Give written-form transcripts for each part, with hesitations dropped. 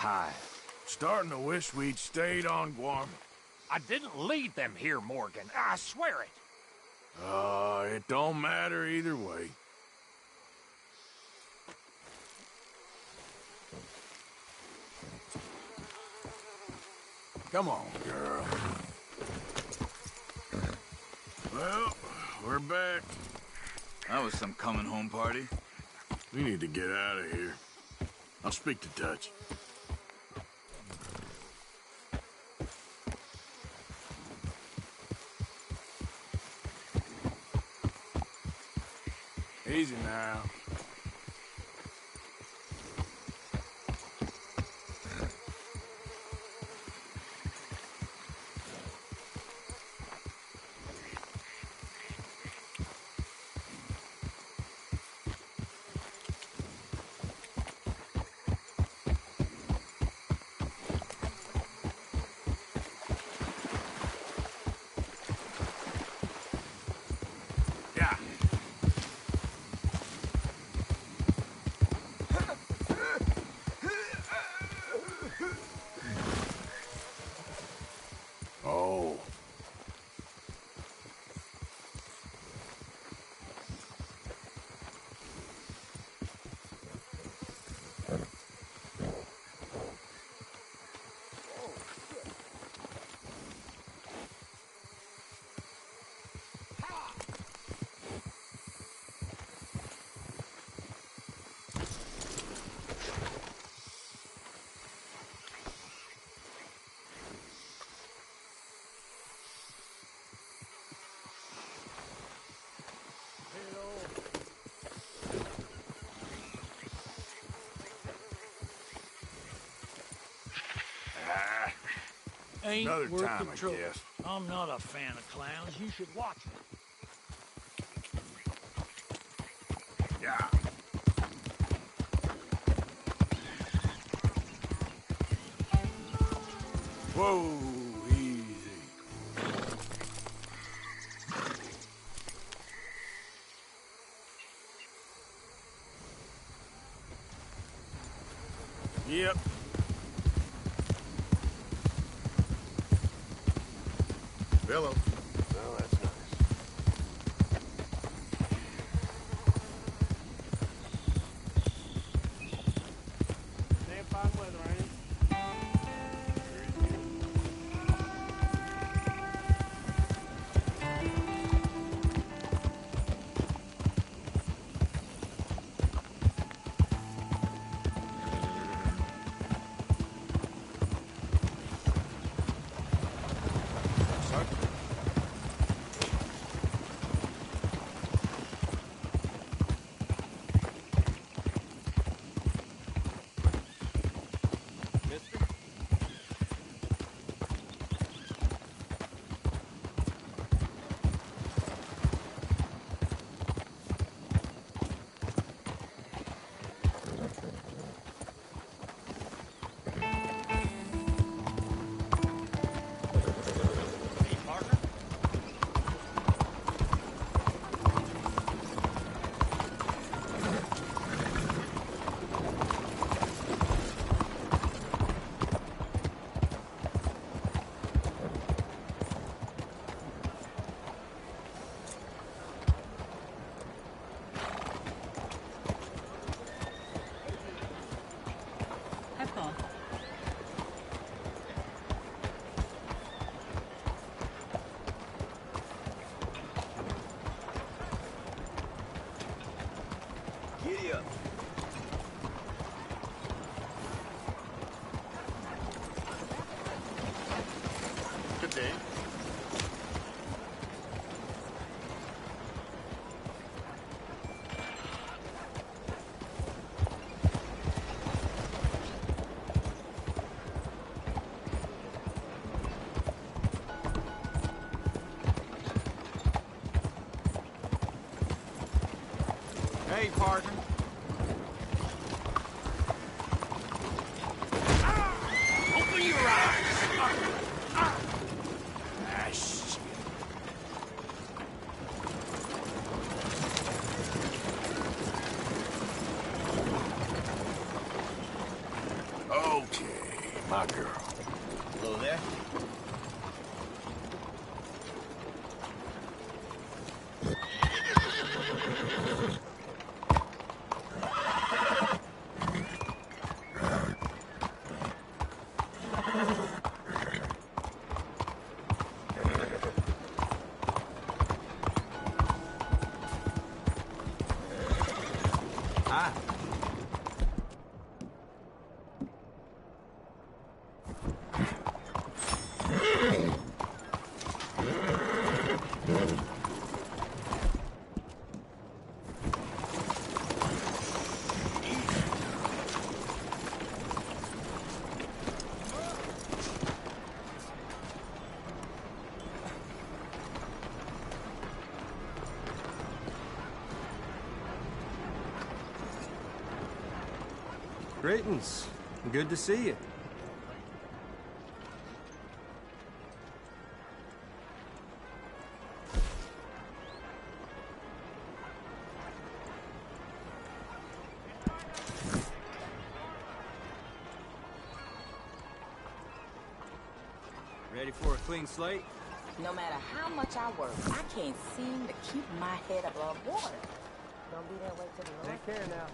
hive. Starting to wish we'd stayed on Guam. I didn't lead them here, Morgan. I swear it. It don't matter either way. Come on, girl. Well, we're back. That was some coming home party. We need to get out of here. I'll speak to Dutch. Easy now. Oh. Ain't Another worth time, the I trouble. guess. I'm not a fan of clowns. You should watch them. Yeah. Whoa, easy. Yep. Hello. Well, that's nice. Damn fine weather, ain't it? Giddy up. Good day. Hey, partner. Open your eyes! Shit. Okay. Greetings. Good to see you. Ready for a clean slate? No matter how much I work, I can't seem to keep my head above water. Don't be that way to the Lord. Take care now.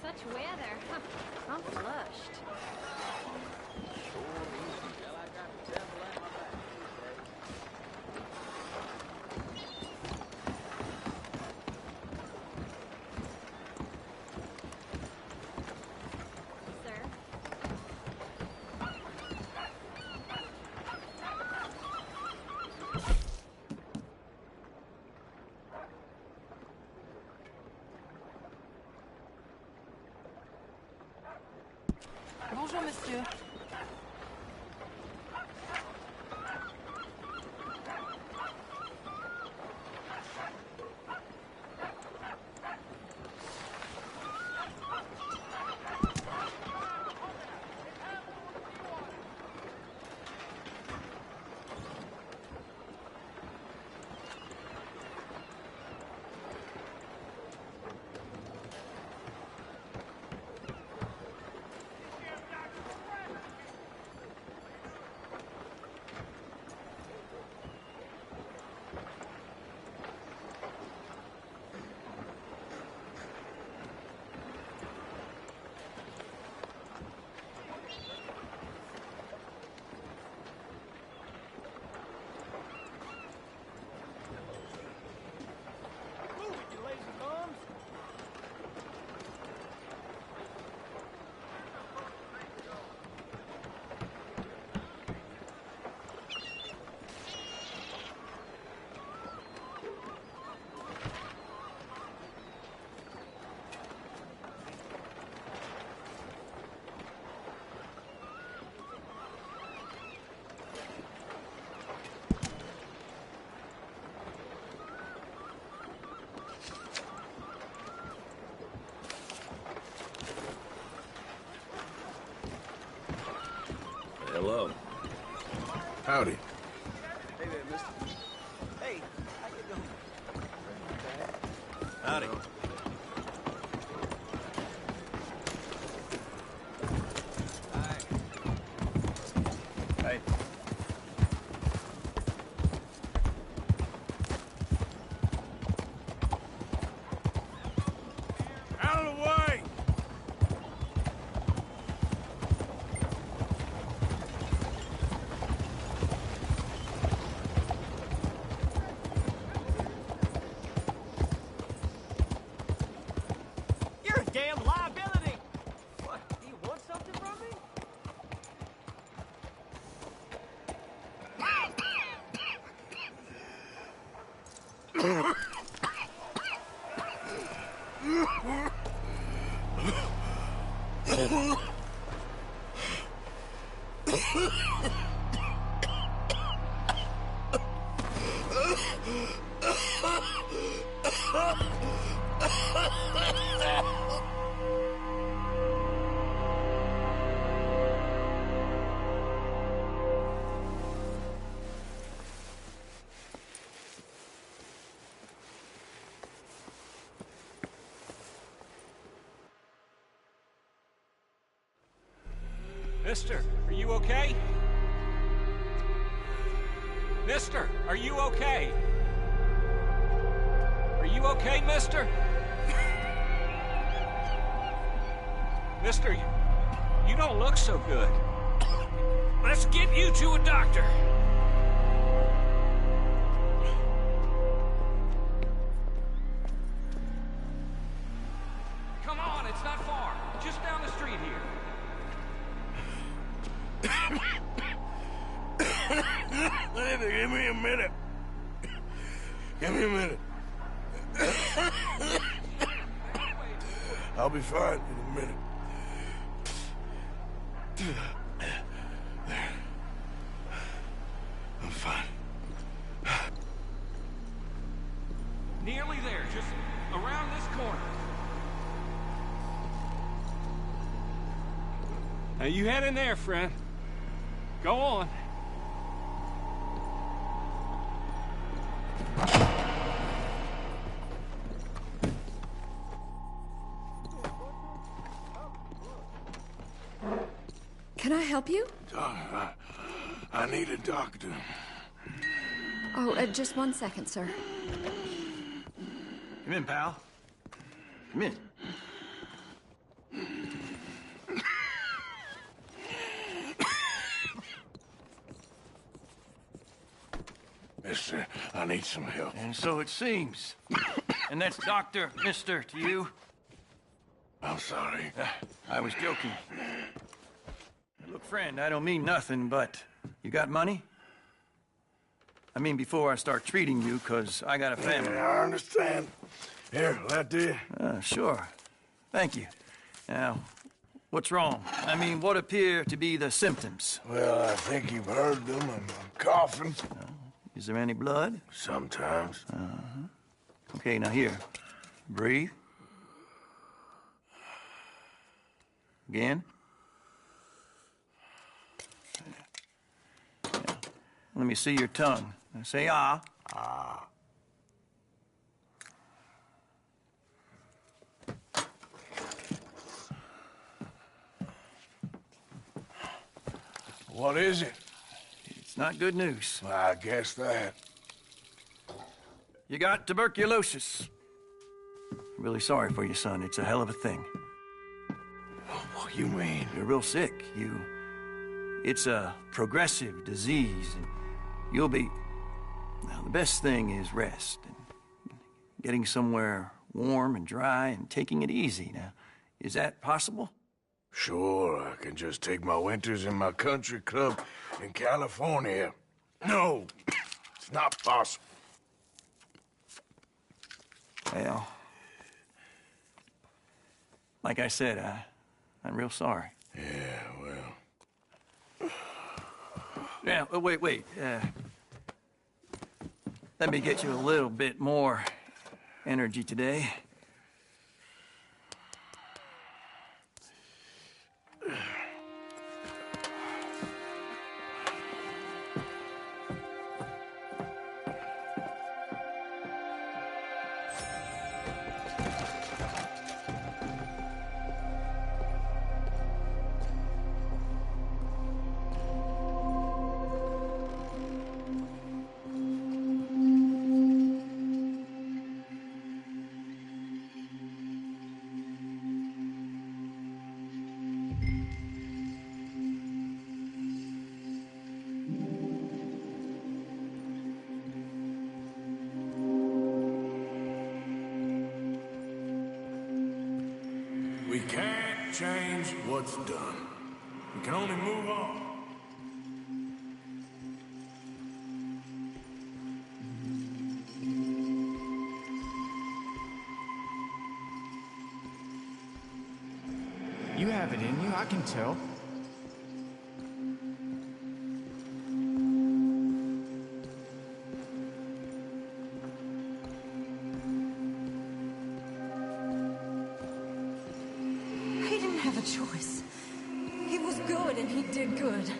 Such weather. Huh. I'm flushed. Sir? Bonjour, monsieur. Hello. Howdy. Hey there, mister. Hey, how you doing? Howdy. Hi. Hey. Out of the way! You're a damn liability! What, do you want something from me? Mister, are you okay? Mister, are you okay? Are you okay, mister? Mister, you don't look so good. Let's get you to a doctor. Come on, it's not far. Just down the street here. Give me a minute. Give me a minute. I'll be fine in a minute. There. I'm fine. Nearly there, just around this corner. Now you head in there, friend. Go on. Can I help you? I need a doctor. Oh, just 1 second, sir. Come in, pal. Come in. Mister, I need some help. And so it seems. And that's Dr. Mister to you? I'm sorry. I was joking. Look, friend, I don't mean nothing, but you got money? I mean, before I start treating you, 'cause I got a family. Yeah, I understand. Here, that do? Sure. Thank you. Now, what's wrong? I mean, what appear to be the symptoms? Well, I think you've heard them. I'm coughing. Is there any blood? Sometimes. Okay, now here. Breathe. Again. Yeah. Let me see your tongue. Now say ah. Ah. What is it? It's not good news. I guess that. You got tuberculosis. I'm really sorry for you, son. It's a hell of a thing. What you mean? You're real sick. It's a progressive disease, and you'll be... Now, the best thing is rest, and getting somewhere warm and dry, and taking it easy. Now, is that possible? Sure, I can just take my winters in my country club in California. No, it's not possible. Well, like I said, I'm real sorry. Yeah, well... Yeah, wait. Let me get you a little bit more energy today. We can't change what's done. We can only move on. You have it in you, I can tell. He didn't have a choice. He was good and he did good.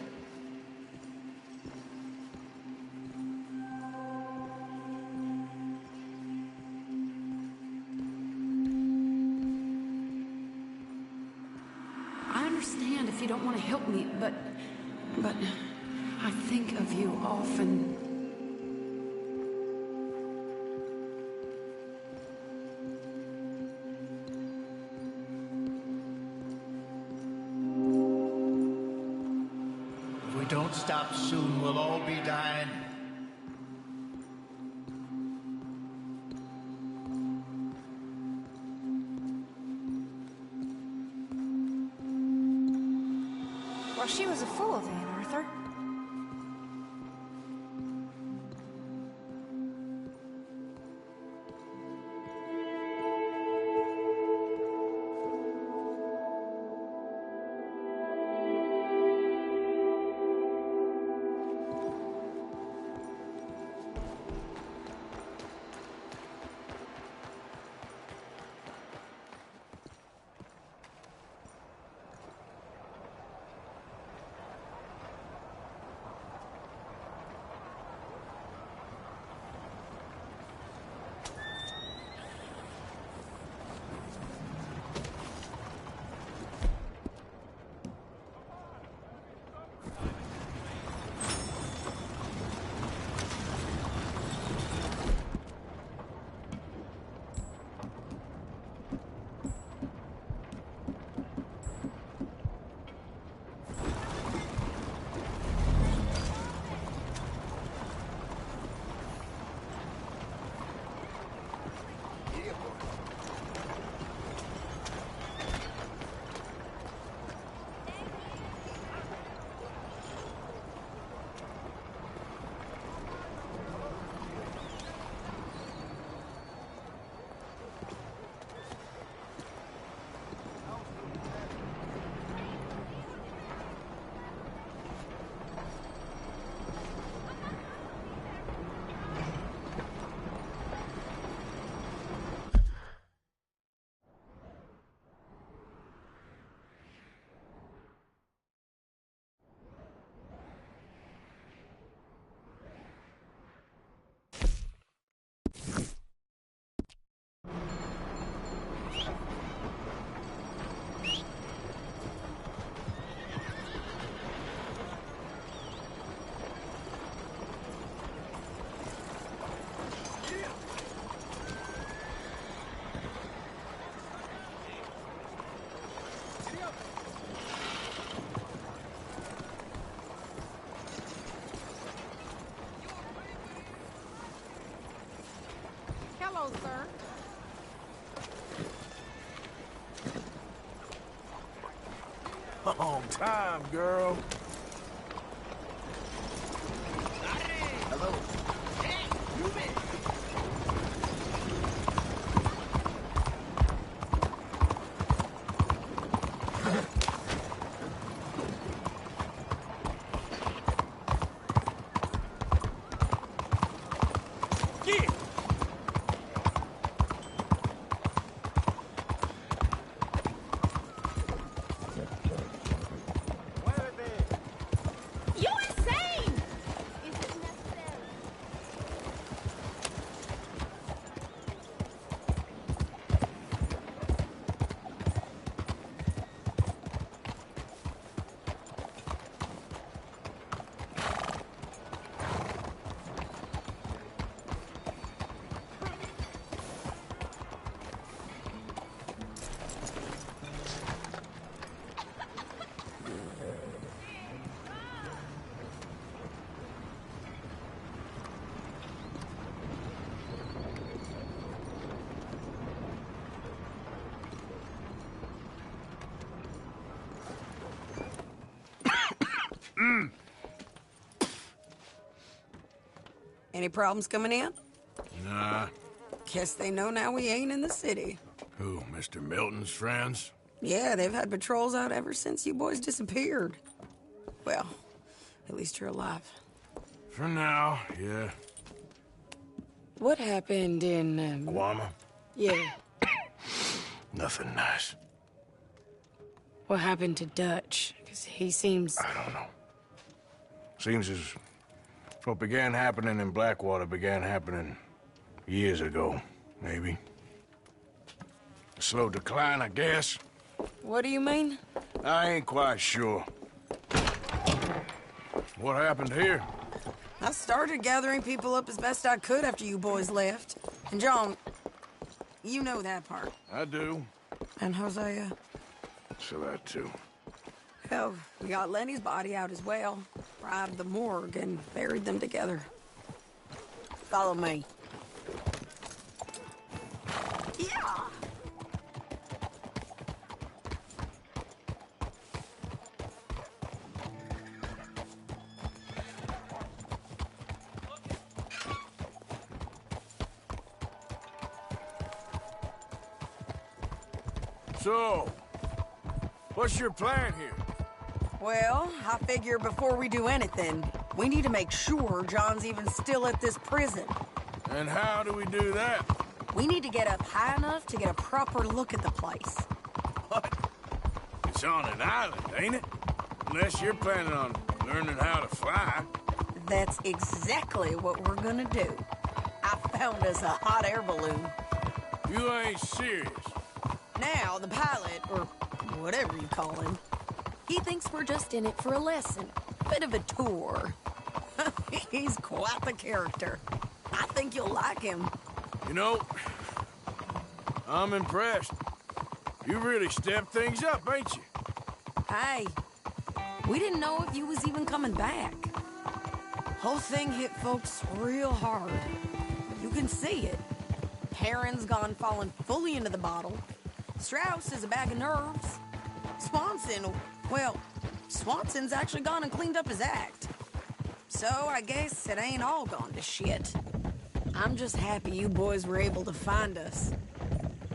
I understand if you don't want want to help me, but I think of you often. If we don't stop soon, we'll all be dying. Well, she was a fool then, Arthur. Hello, sir. Long time, girl. Hello. Any problems coming in? Nah. Guess they know now we ain't in the city. Who, Mr. Milton's friends? Yeah, they've had patrols out ever since you boys disappeared. Well, at least you're alive. For now, yeah. What happened in, Guama? Yeah. Nothing nice. What happened to Dutch? Because he seems... I don't know. Seems as what began happening in Blackwater began happening years ago, maybe. A slow decline, I guess. What do you mean? I ain't quite sure. What happened here? I started gathering people up as best I could after you boys left. And John, you know that part. I do. And Hosea? So that too. Hell, we got Lenny's body out as well. Right to the morgue and buried them together. Follow me. Yeah! So, what's your plan here? Well, I figure before we do anything, we need to make sure John's even still at this prison. And how do we do that? We need to get up high enough to get a proper look at the place. What? It's on an island, ain't it? Unless you're planning on learning how to fly. That's exactly what we're gonna do. I found us a hot air balloon. You ain't serious. Now, the pilot, or whatever you call him, he thinks we're just in it for a lesson. Bit of a tour. He's quite the character. I think you'll like him. You know, I'm impressed. You really stepped things up, ain't you? Hey, we didn't know if you was even coming back. Whole thing hit folks real hard. You can see it. Heron's gone falling fully into the bottle. Strauss is a bag of nerves. Swanson's actually gone and cleaned up his act. So I guess it ain't all gone to shit. I'm just happy you boys were able to find us.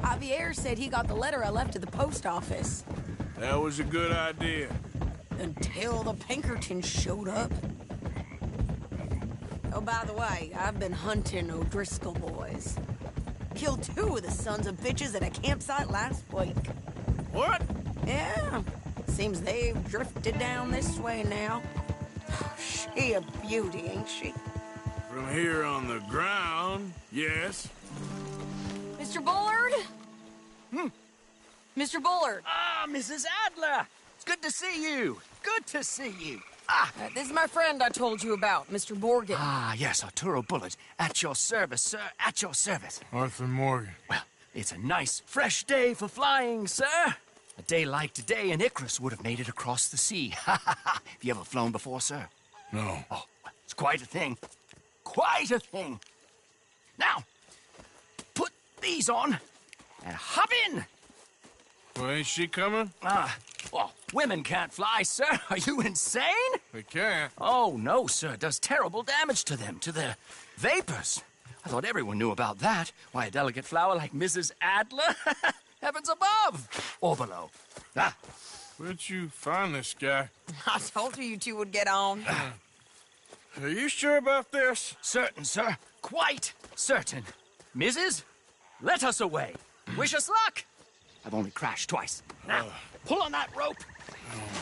Javier said he got the letter I left at the post office. That was a good idea. Until the Pinkertons showed up. Oh, by the way, I've been hunting O'Driscoll boys. Killed 2 of the sons of bitches at a campsite last week. What? Yeah. Seems they've drifted down this way now. She a beauty, ain't she? From here on the ground, yes. Mr. Bullard? Mr. Bullard. Ah, Mrs. Adler. It's good to see you. Good to see you. This is my friend I told you about, Mr. Morgan. Ah, yes, Arturo Bullard. At your service, sir. At your service. Arthur Morgan. Well, it's a nice, fresh day for flying, sir. A day like today, an Icarus would have made it across the sea. Have you ever flown before, sir? No. Oh, it's quite a thing. Quite a thing. Now, put these on and hop in. Well, ain't she coming? Well, women can't fly, sir. Are you insane? They can't. Oh, no, sir. It does terrible damage to them, to their vapors. I thought everyone knew about that. Why, a delicate flower like Mrs. Adler? Heavens above or below. Where'd you find this guy? I told you two would get on. Are you sure about this? Certain, sir. Quite certain. Mrs., let us away. Wish us luck. I've only crashed twice. Now, pull on that rope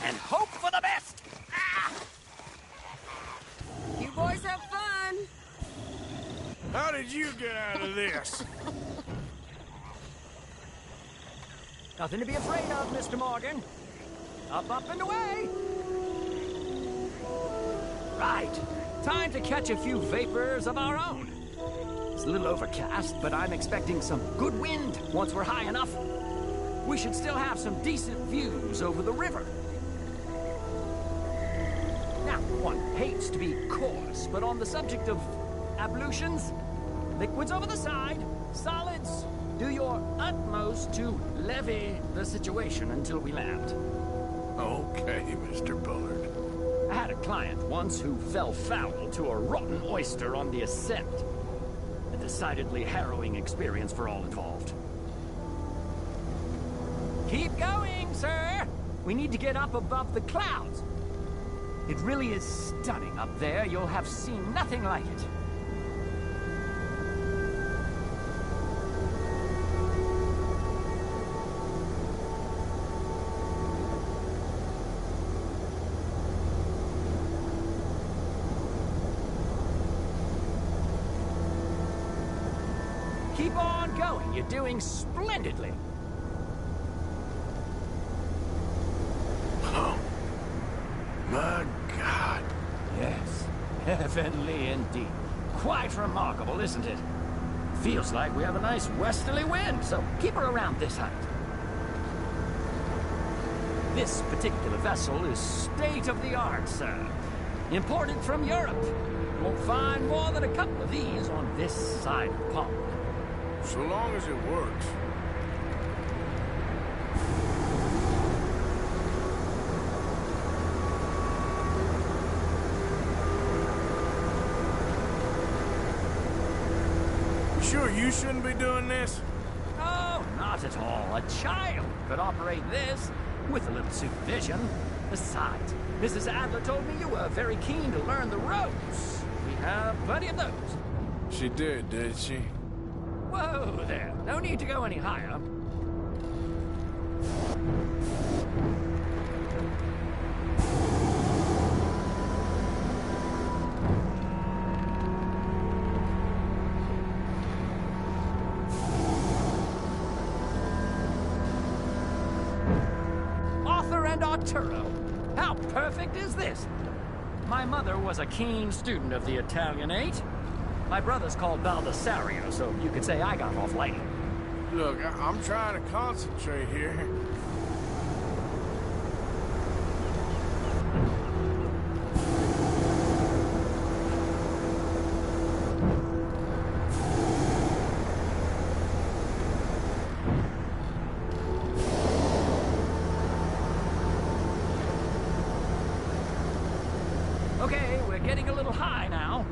and hope for the best. You boys have fun. How did you get out of this? Nothing to be afraid of, Mr. Morgan. Up, up, and away. Right. Time to catch a few vapors of our own. It's a little overcast, but I'm expecting some good wind once we're high enough. We should still have some decent views over the river. Now, one hates to be coarse, but on the subject of ablutions, liquids over the side, solids, do your utmost to levy the situation until we land. Okay, Mr. Bullard. I had a client once who fell foul to a rotten oyster on the ascent. A decidedly harrowing experience for all involved. Keep going, sir! We need to get up above the clouds. It really is stunning up there. You'll have seen nothing like it. Keep on going. You're doing splendidly. Oh, my God. Heavenly indeed. Quite remarkable, isn't it? Feels like we have a nice westerly wind, so keep her around this height. This particular vessel is state-of-the-art, sir. Imported from Europe. Won't find more than a couple of these on this side of the pond. So long as it works. Sure you shouldn't be doing this? Oh, not at all. A child could operate this with a little supervision. Besides, Mrs. Adler told me you were very keen to learn the ropes. We have plenty of those. She did she? Whoa there. No need to go any higher. Arturo. How perfect is this? My mother was a keen student of the Italianate. My brother's called Baldessario, so you could say I got off light. Look, I'm trying to concentrate here. Okay, we're getting a little high now.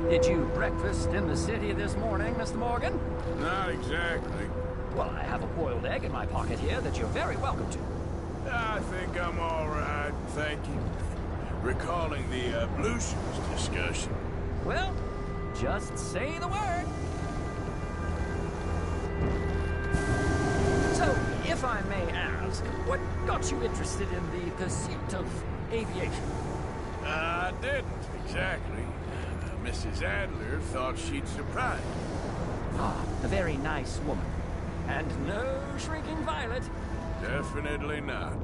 Did you breakfast in the city this morning, Mr. Morgan? Not exactly. Well, I have a boiled egg in my pocket here that you're very welcome to. I think I'm all right, thank you. Recalling the ablutions discussion. Well, just say the word. So, if I may ask, what got you interested in the pursuit of aviation? I didn't, exactly. Mrs. Adler thought she'd surprise me. Ah, a very nice woman. And no shrinking violet. Definitely not.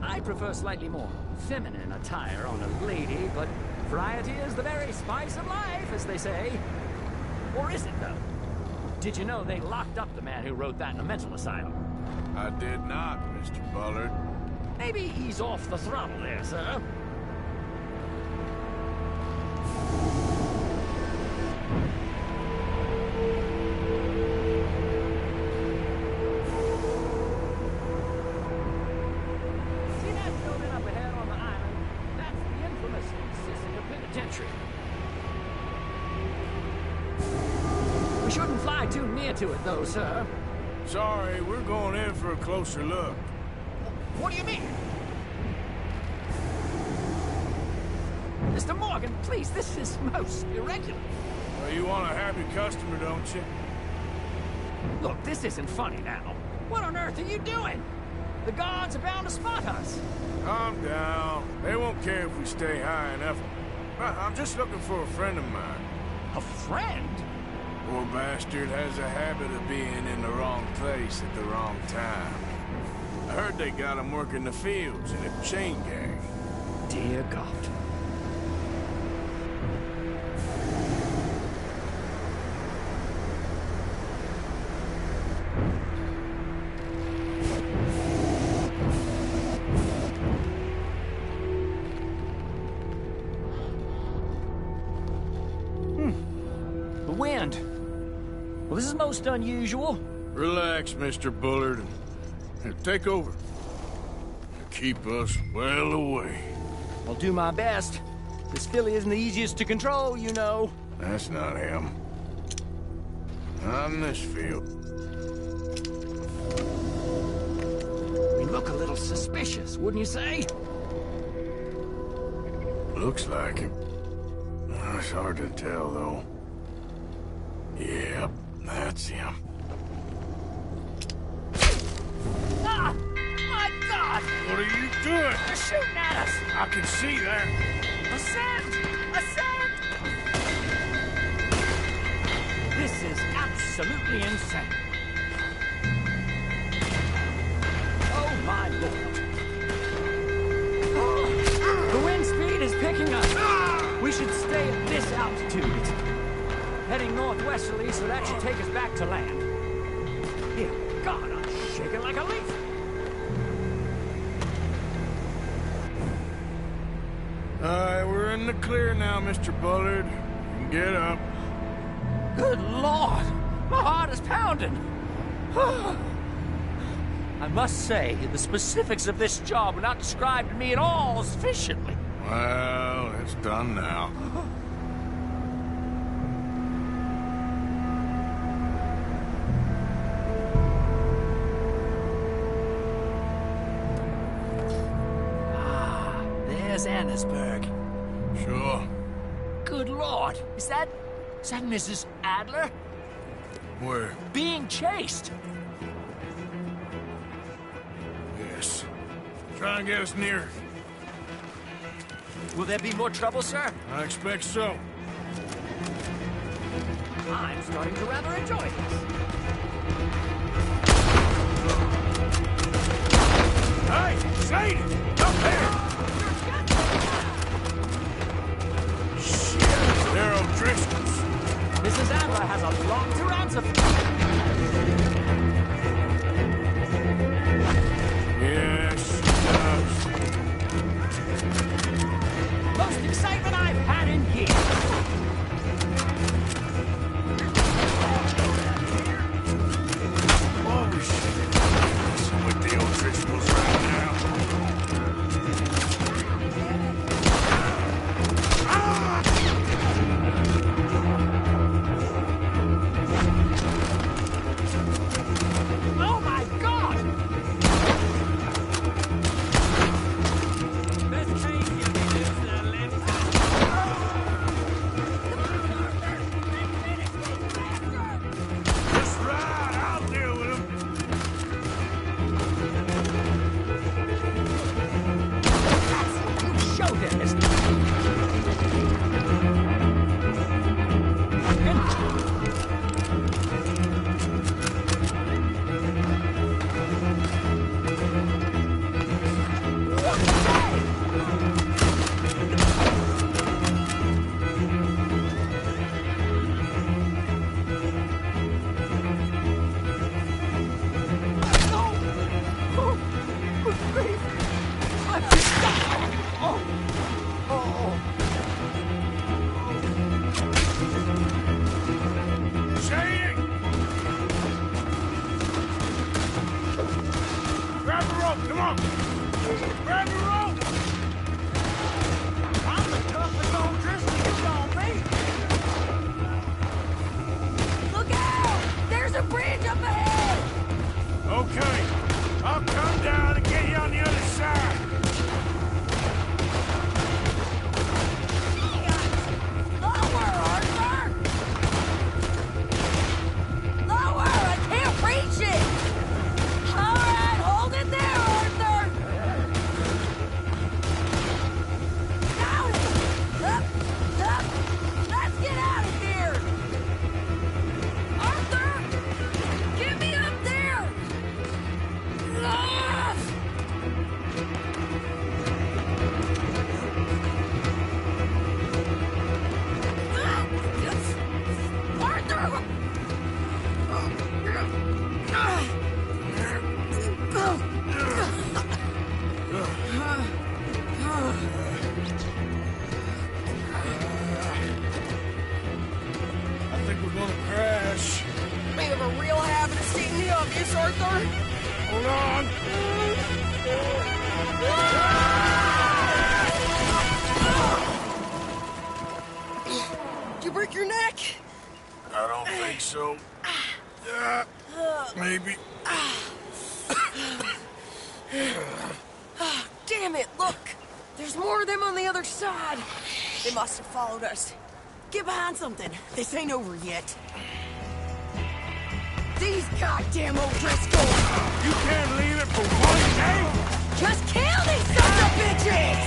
I prefer slightly more feminine attire on a lady, but variety is the very spice of life, as they say. Or is it, though? Did you know they locked up the man who wrote that in a mental asylum? I did not, Mr. Bullard. Maybe ease off the throttle there, sir. See that building up ahead on the island? That's the infamous Sisika Penitentiary. We shouldn't fly too near to it, though, sir. Sorry, we're going in for a closer look. What do you mean? Mr. Morgan, please, this is most irregular. Well, you want a happy customer, don't you? Look, this isn't funny now. What on earth are you doing? The guards are bound to spot us. Calm down. They won't care if we stay high enough. I'm just looking for a friend of mine. A friend? Poor bastard has a habit of being in the wrong place at the wrong time. I heard they got him working the fields in a chain gang. Dear God. The wind. Well, this is most unusual. Relax, Mr. Bullard. Here, take over. Keep us well away. I'll do my best. This filly isn't the easiest to control, you know. That's not him. On this field. We look a little suspicious, wouldn't you say? Looks like him. It's hard to tell, though. Yep, that's him. Ah! My God! What are you doing? They're shooting at us! I can see that. Ascend! Ascend! This is absolutely insane. Oh, my Lord. altitude. It's heading northwesterly, so that should take us back to land. Dear God, I'm shaking like a leaf. Alright, we're in the clear now, Mr. Bullard. You can get up. Good Lord! My heart is pounding! I must say, the specifics of this job were not described to me at all sufficiently. Well, it's done now. There's Annesburg. Sure. Good Lord! Is that Mrs. Adler? Where? Being chased! Yes. Try and get us near. Will there be more trouble, sir? I expect so. I'm starting to rather enjoy this. Hey, Sadie! Up there! Shit, they're O'Driscoll's. Mrs. Adler has a lot to answer for. Yes, she does. Most excitement I've had in years. Oh, shit. Messing with the O'Driscolls right now. Oh my God! Best change you can do is that left That's right, I'll deal with him. Show them, Mr. Sadie! Grab the rope, come on! Grab the rope! I'm the toughest old Driscoll you gonna be. Look out! There's a bridge up ahead! Okay, I'll come down and get you on the other side. Lower, Arthur! Lower! I can't reach it! All right, hold it there, Arthur! Got it! Up! Up! Let's get out of here! Arthur! Get me up there! Ah! Arthur! I think we're gonna crash. We have a real habit of stating the obvious, Arthur. Hold on. Did you break your neck? I don't think so. Maybe. Damn it, look! There's more of them on the other side. They must have followed us. Get behind something. This ain't over yet. These goddamn O'Driscolls! You can't leave it for one day? Just kill these sons of bitches!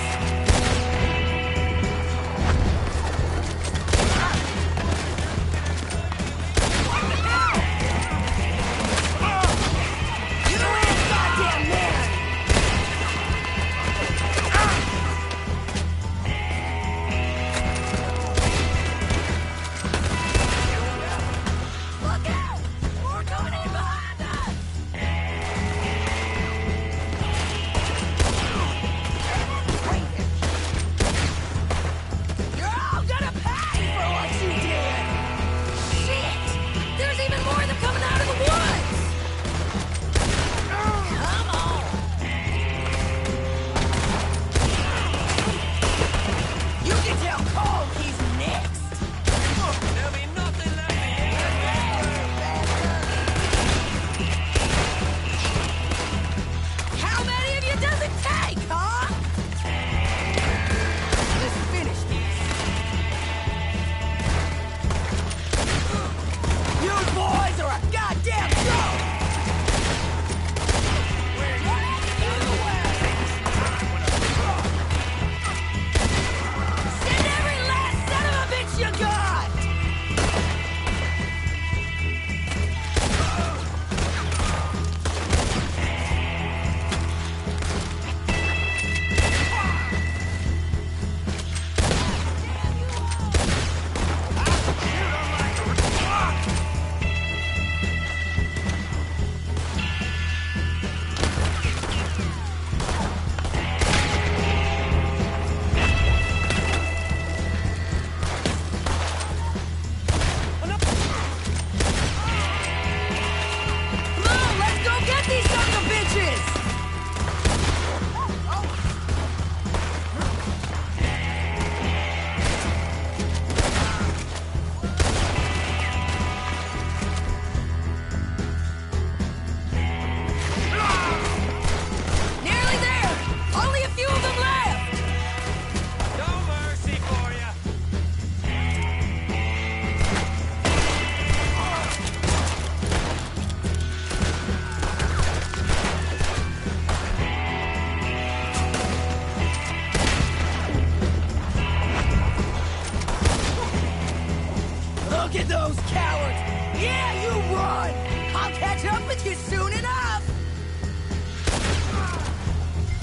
you soon enough!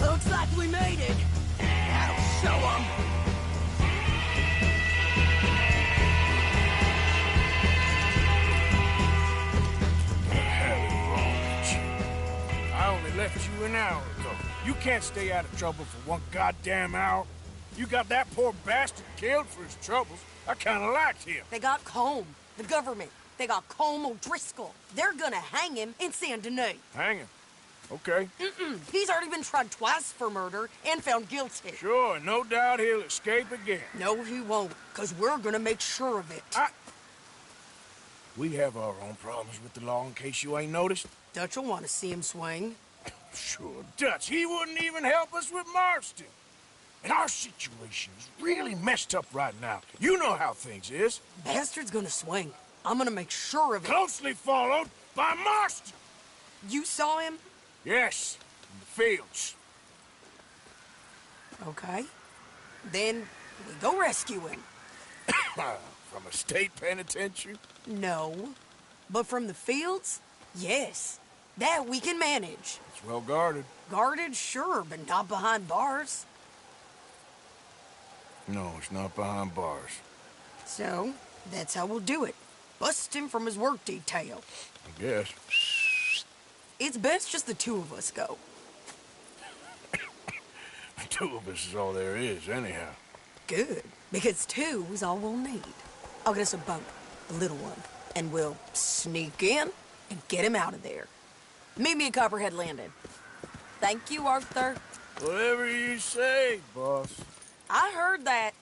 Looks like we made it. That'll show 'em. What the hell is wrong with you? I only left you an hour ago. You can't stay out of trouble for one goddamn hour. You got that poor bastard killed for his troubles. I kind of liked him. They got Combe, the government. They got Combe O'Driscoll. They're gonna hang him in Saint Denis. Hang him. Okay. He's already been tried twice for murder and found guilty. Sure, no doubt he'll escape again. No, he won't, because we're gonna make sure of it. We have our own problems with the law, in case you ain't noticed. Dutch will want to see him swing. Sure, Dutch. He wouldn't even help us with Marston. And our situation is really messed up right now. You know how things is. Bastard's gonna swing. I'm gonna make sure of it. Closely followed by Marston. You saw him? Yes, in the fields. Okay. Then we go rescue him. From a state penitentiary? No. But from the fields? Yes. That we can manage. It's well guarded. Guarded, sure, but not behind bars. No, it's not behind bars. So, that's how we'll do it. Bust him from his work detail. I guess. It's best just the two of us go. The two of us is all there is, anyhow. Good, because two is all we'll need. I'll get us a boat, a little one, and we'll sneak in and get him out of there. Meet me at Copperhead Landing. Thank you, Arthur. Whatever you say, boss. I heard that.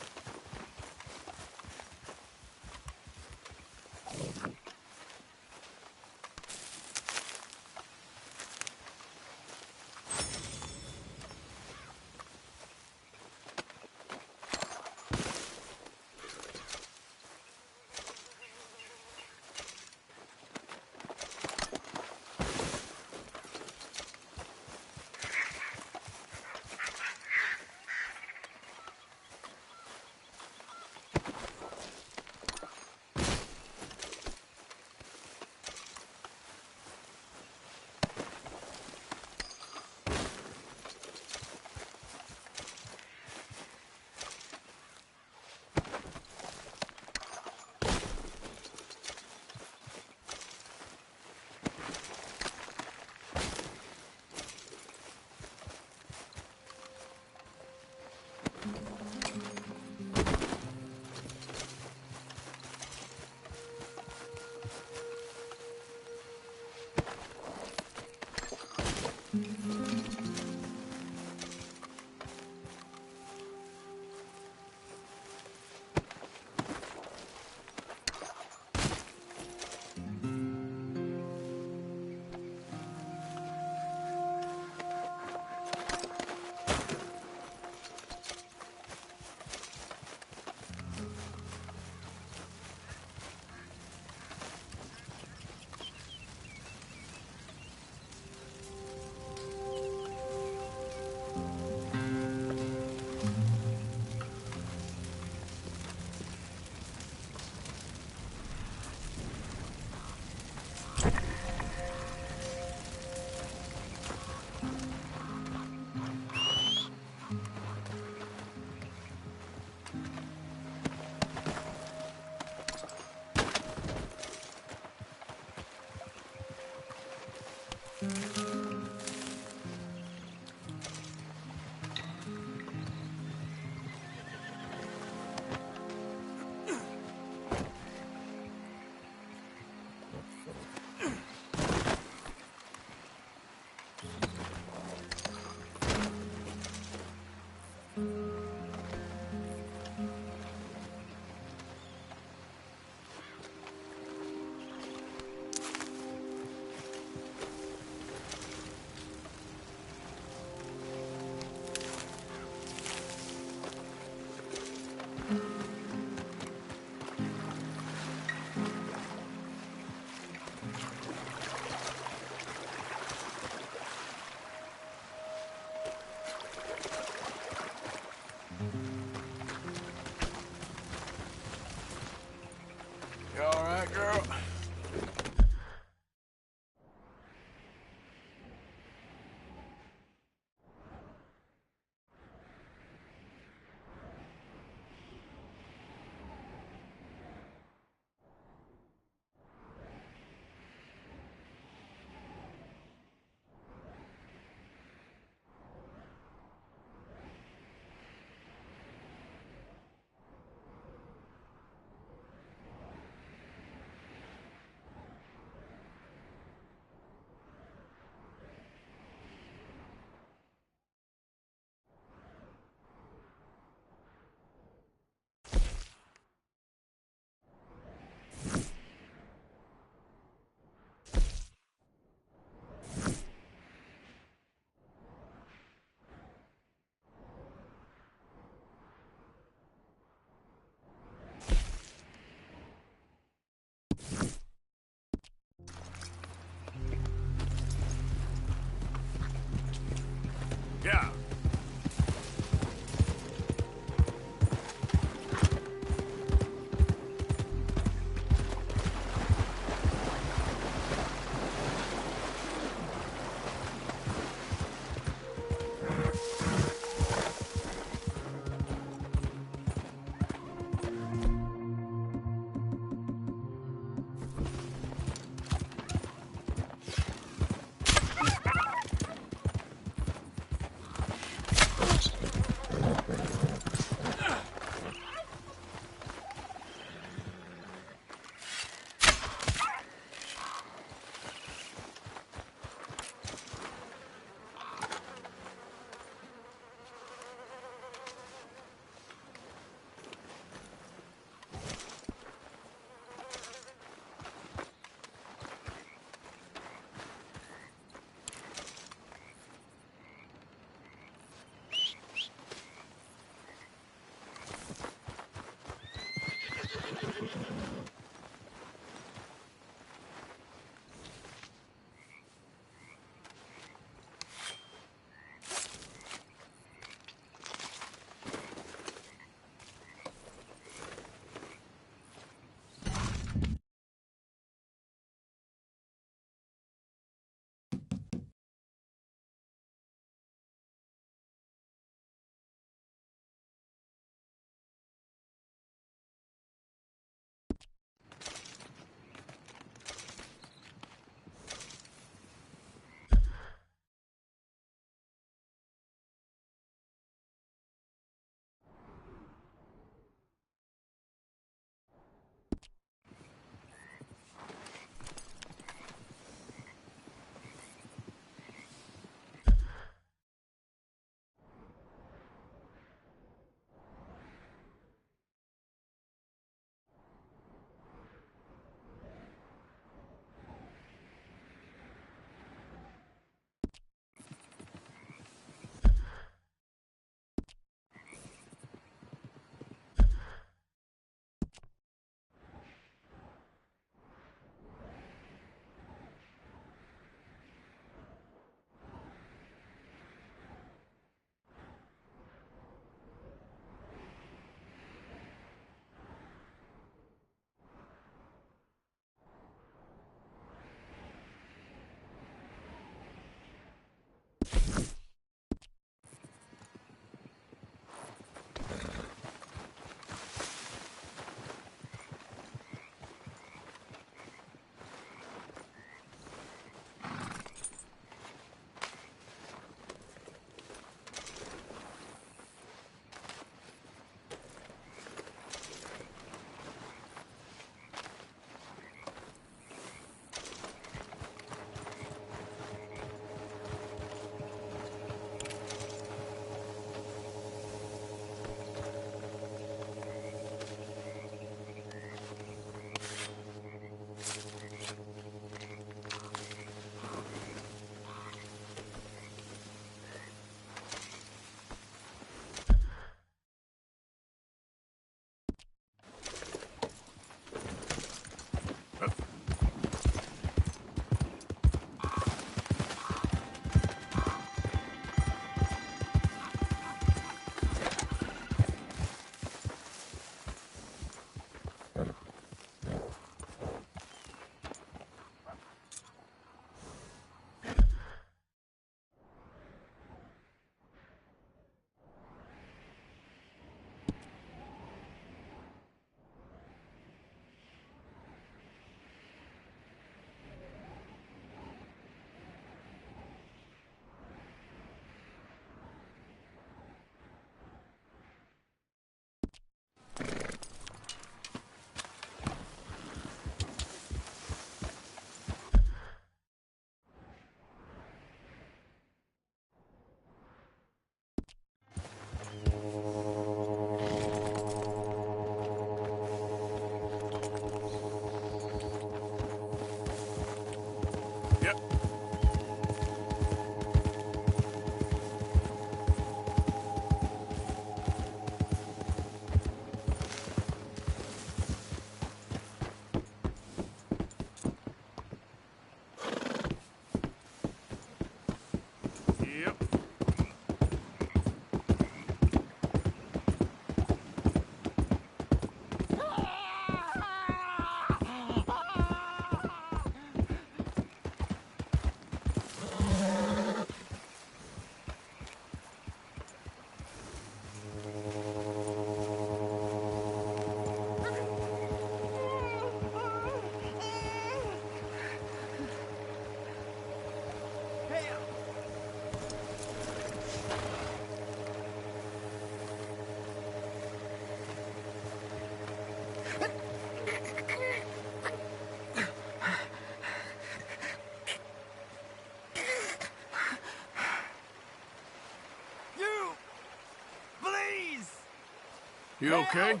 You okay?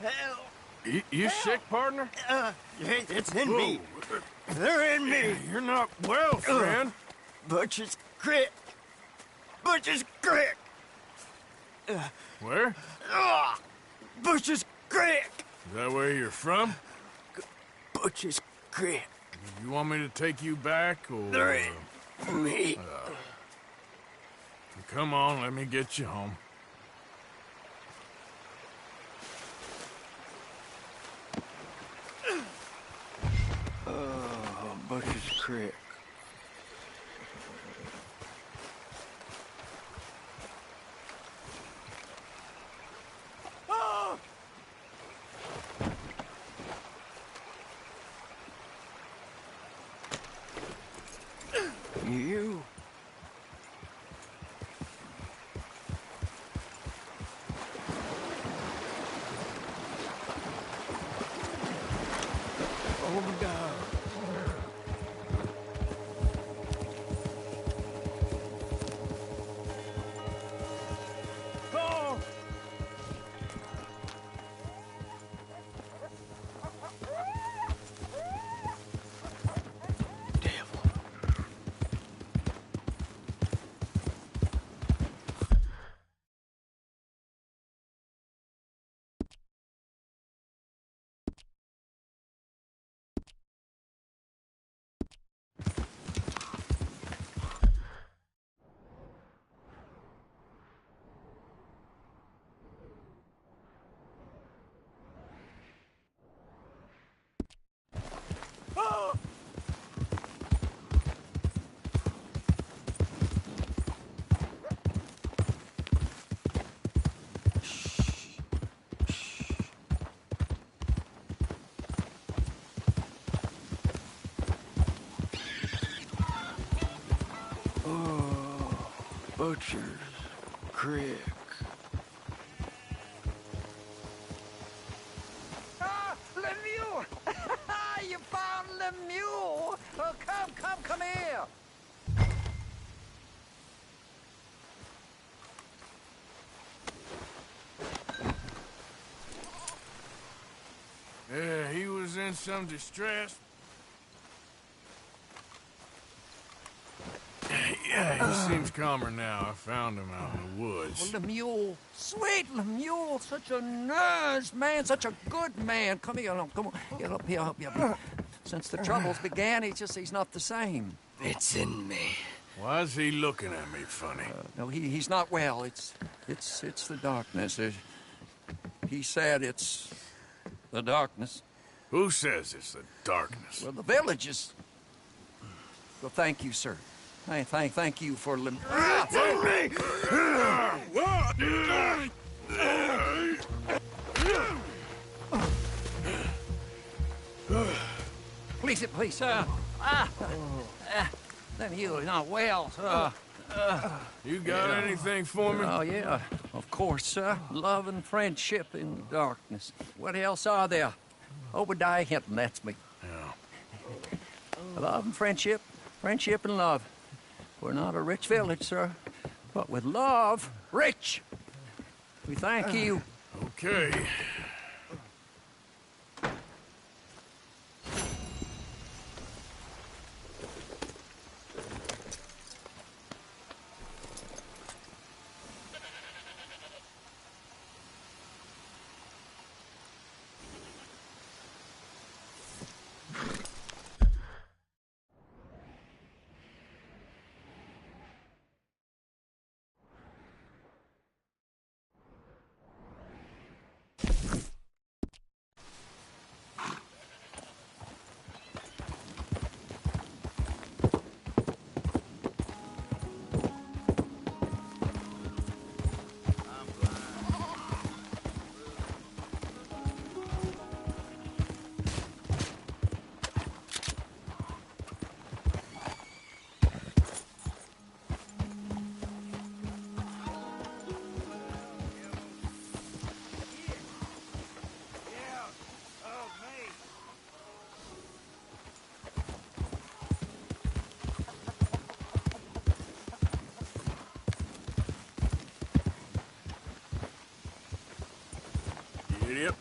Help! You sick, partner? It's in me. They're in me. You're not well, friend. Butcher's Creek. Butcher's Creek. Where? Butcher's Creek. Is that where you're from? Butcher's Creek. You want me to take you back, or... They're in me. Come on, let me get you home. Butcher's Creek. You. Oh, God. Butcher's Creek. Lemieux! You found Lemieux! Oh, come here! Yeah, he was in some distress. Yeah, he seems calmer now. I found him out in the woods. Oh, Lemieux, sweet Lemieux, such a nice man, such a good man. Come here, come on, get up here, help you. Since the troubles began, he's not the same. It's in me. Why is he looking at me funny? No, he's not well. It's the darkness. He said it's the darkness. Who says it's the darkness? Well, the village is... Well, thank you, sir. Thank you for Please, sir. Then you're not well, sir. You got anything for me? Oh, yeah, of course, sir. Love and friendship in the darkness. What else are there? Obadiah Hinton, that's me. Yeah. Love and friendship and love. We're not a rich village, sir, but with love, rich. We thank you. Okay. Giddy up.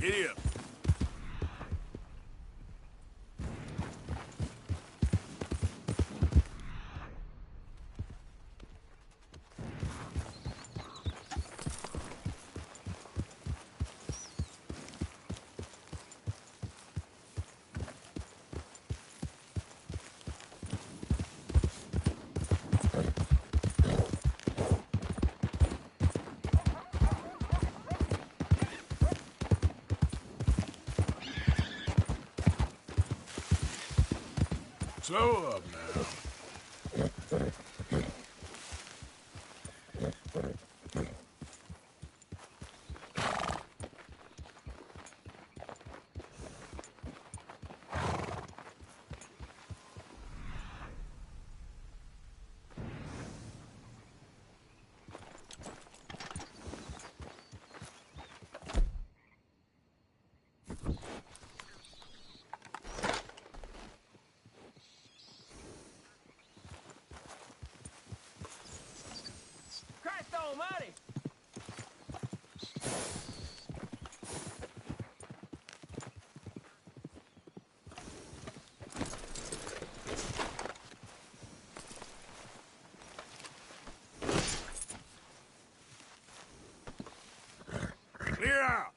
Giddy up. Slow up now. Almighty! Clear out!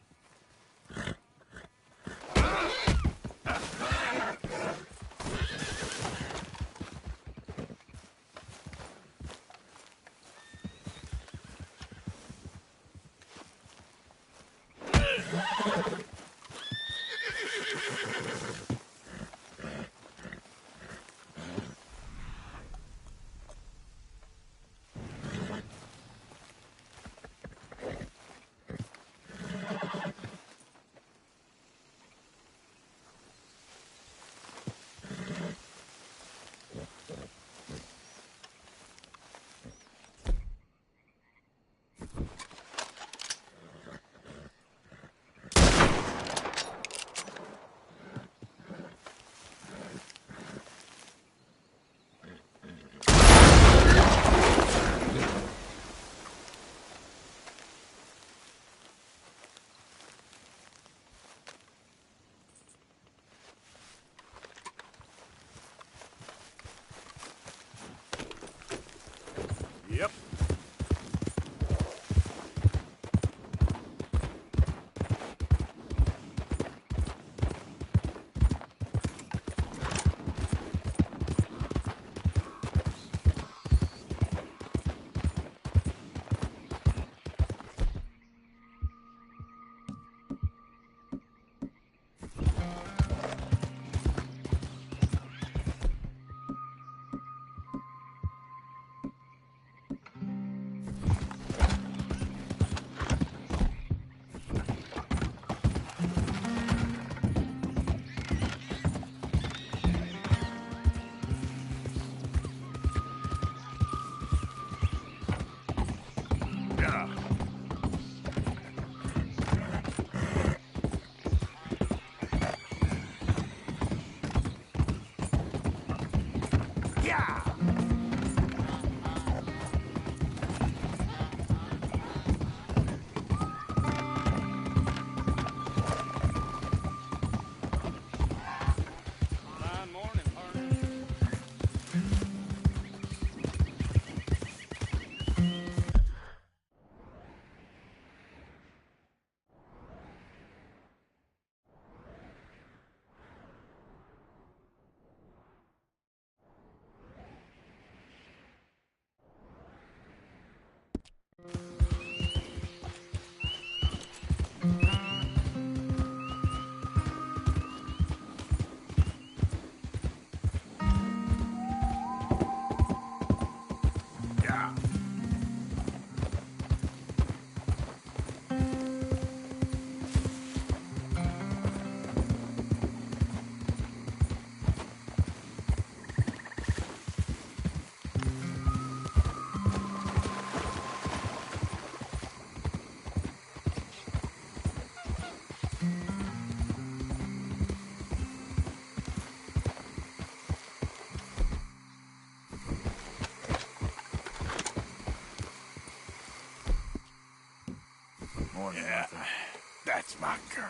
That's my girl.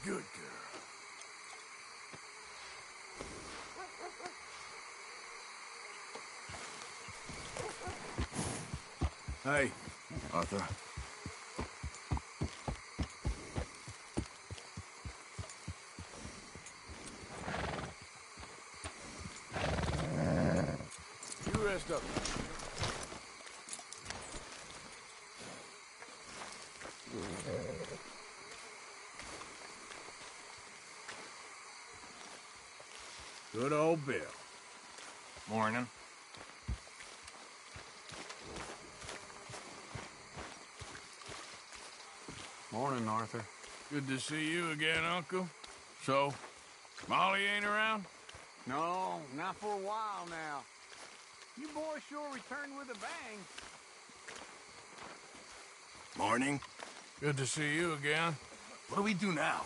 Good girl. Hey, Arthur. You rest up. Good old Bill. Morning. Morning, Arthur. Good to see you again, Uncle. So, Molly ain't around? No, not for a while now. You boys sure returned with a bang. Morning. Good to see you again. What do we do now?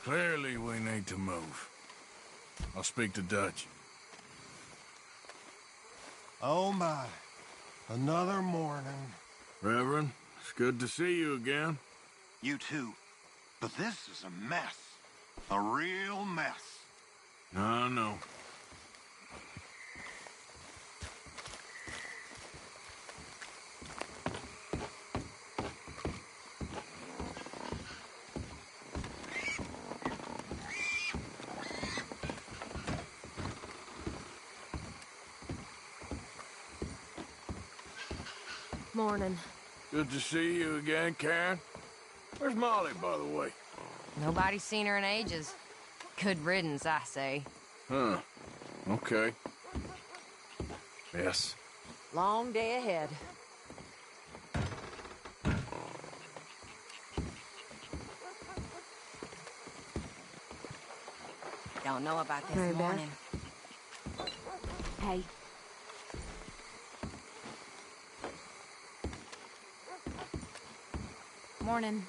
Clearly we need to move. I'll speak to Dutch. Oh my. Another morning. Reverend, it's good to see you again. You too. But this is a mess. A real mess. I know. Morning. Good to see you again, Karen. Where's Molly, by the way? Nobody's seen her in ages. Good riddance, I say. Huh. Okay. Yes. Long day ahead. Don't know about this Hey, Beth. morning. Hey. Morning.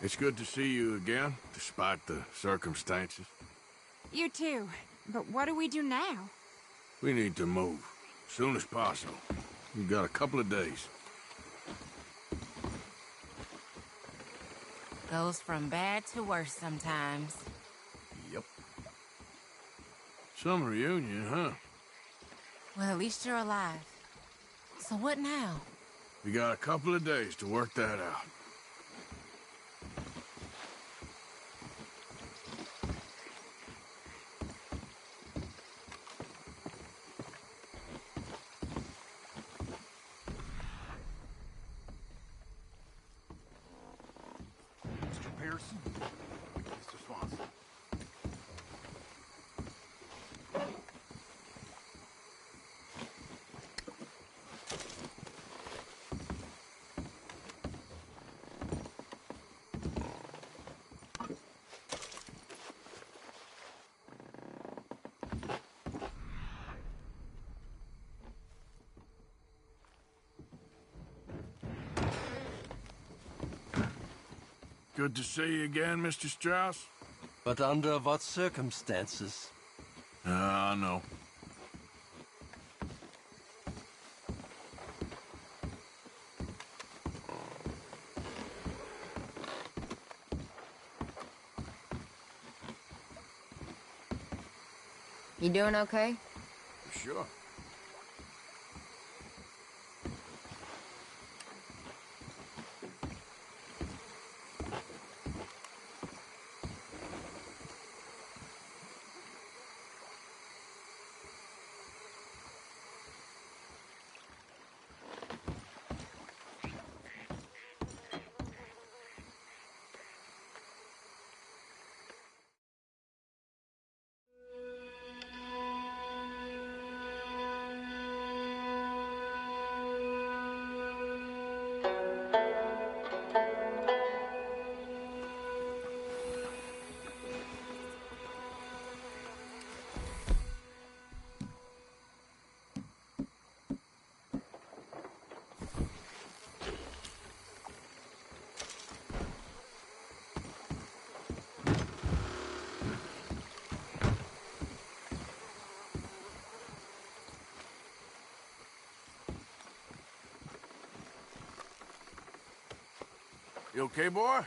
It's good to see you again, despite the circumstances. You too. But what do we do now? We need to move. As soon as possible. We've got a couple of days. Goes from bad to worse sometimes. Yep. Some reunion, huh? Well, at least you're alive. So what now? We got a couple of days to work that out. Mr. Pearson? Mr. Swanson? Good to see you again, Mr. Strauss. But under what circumstances? I know. You doing okay? Sure. You okay, boy?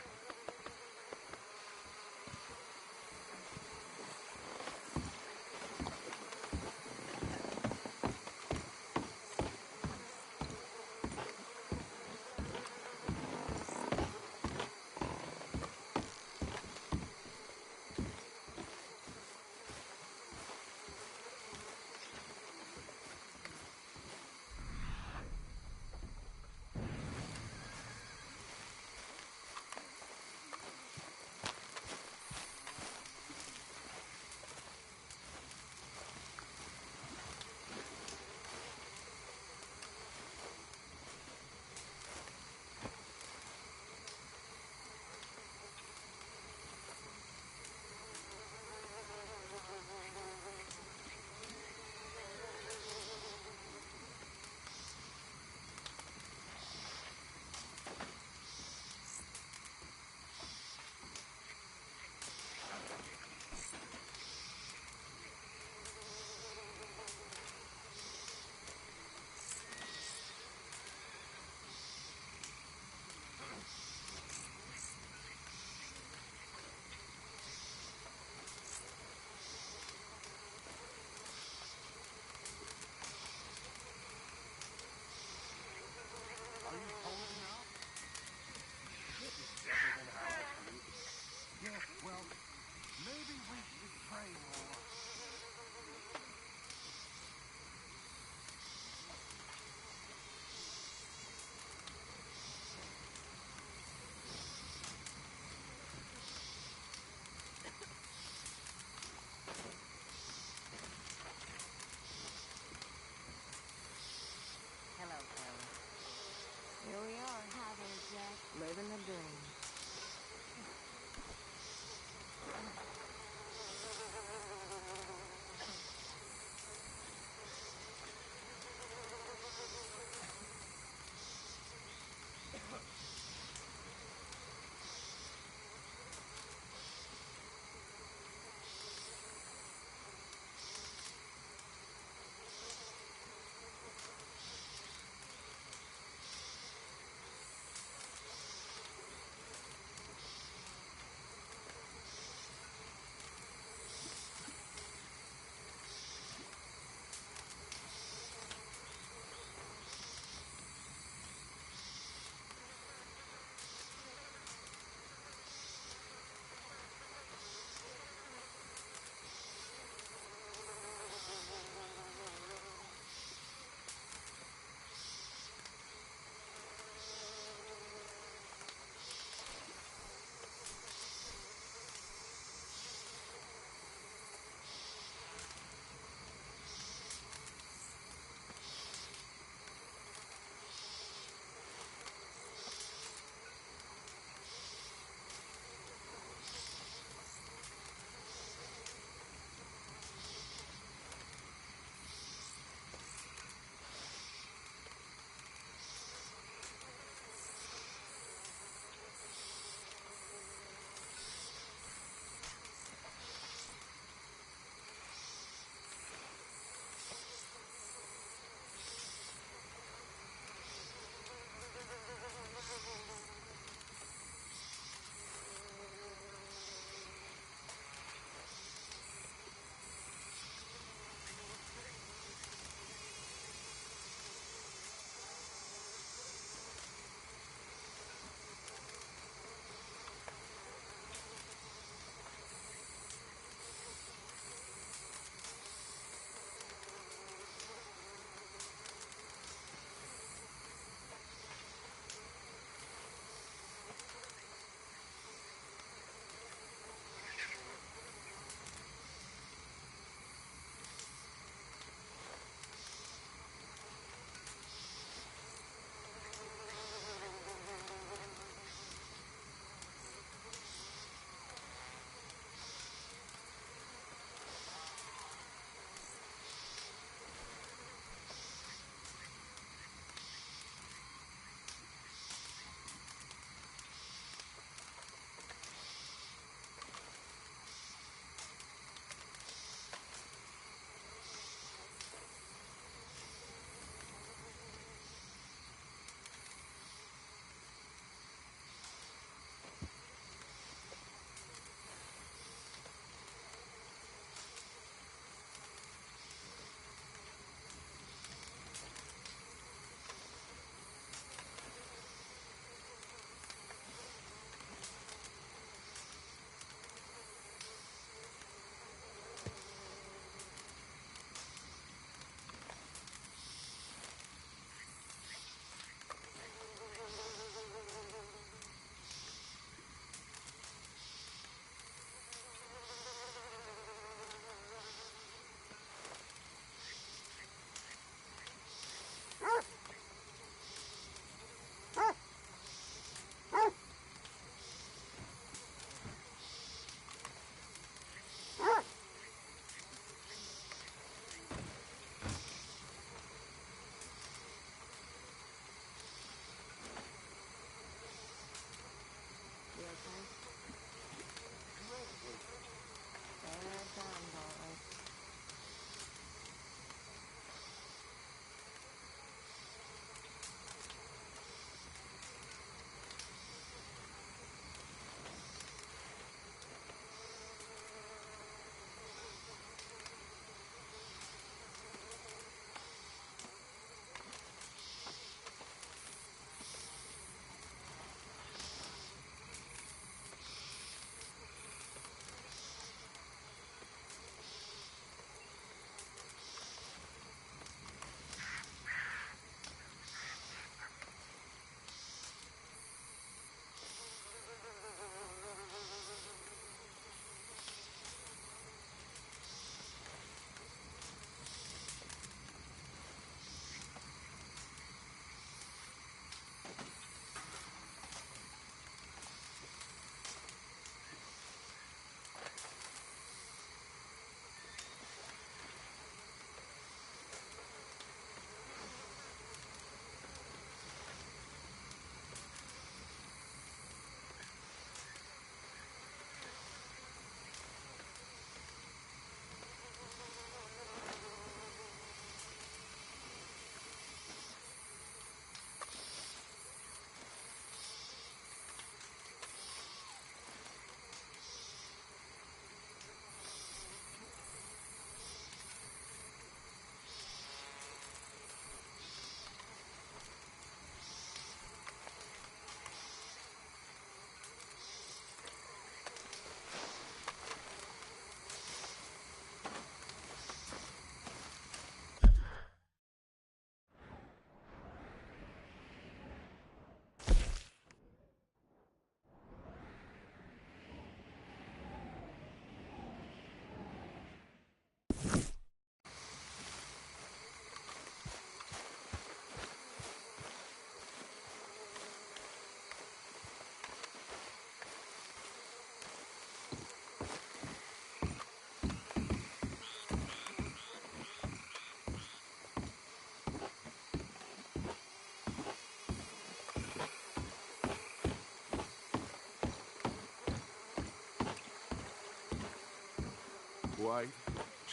white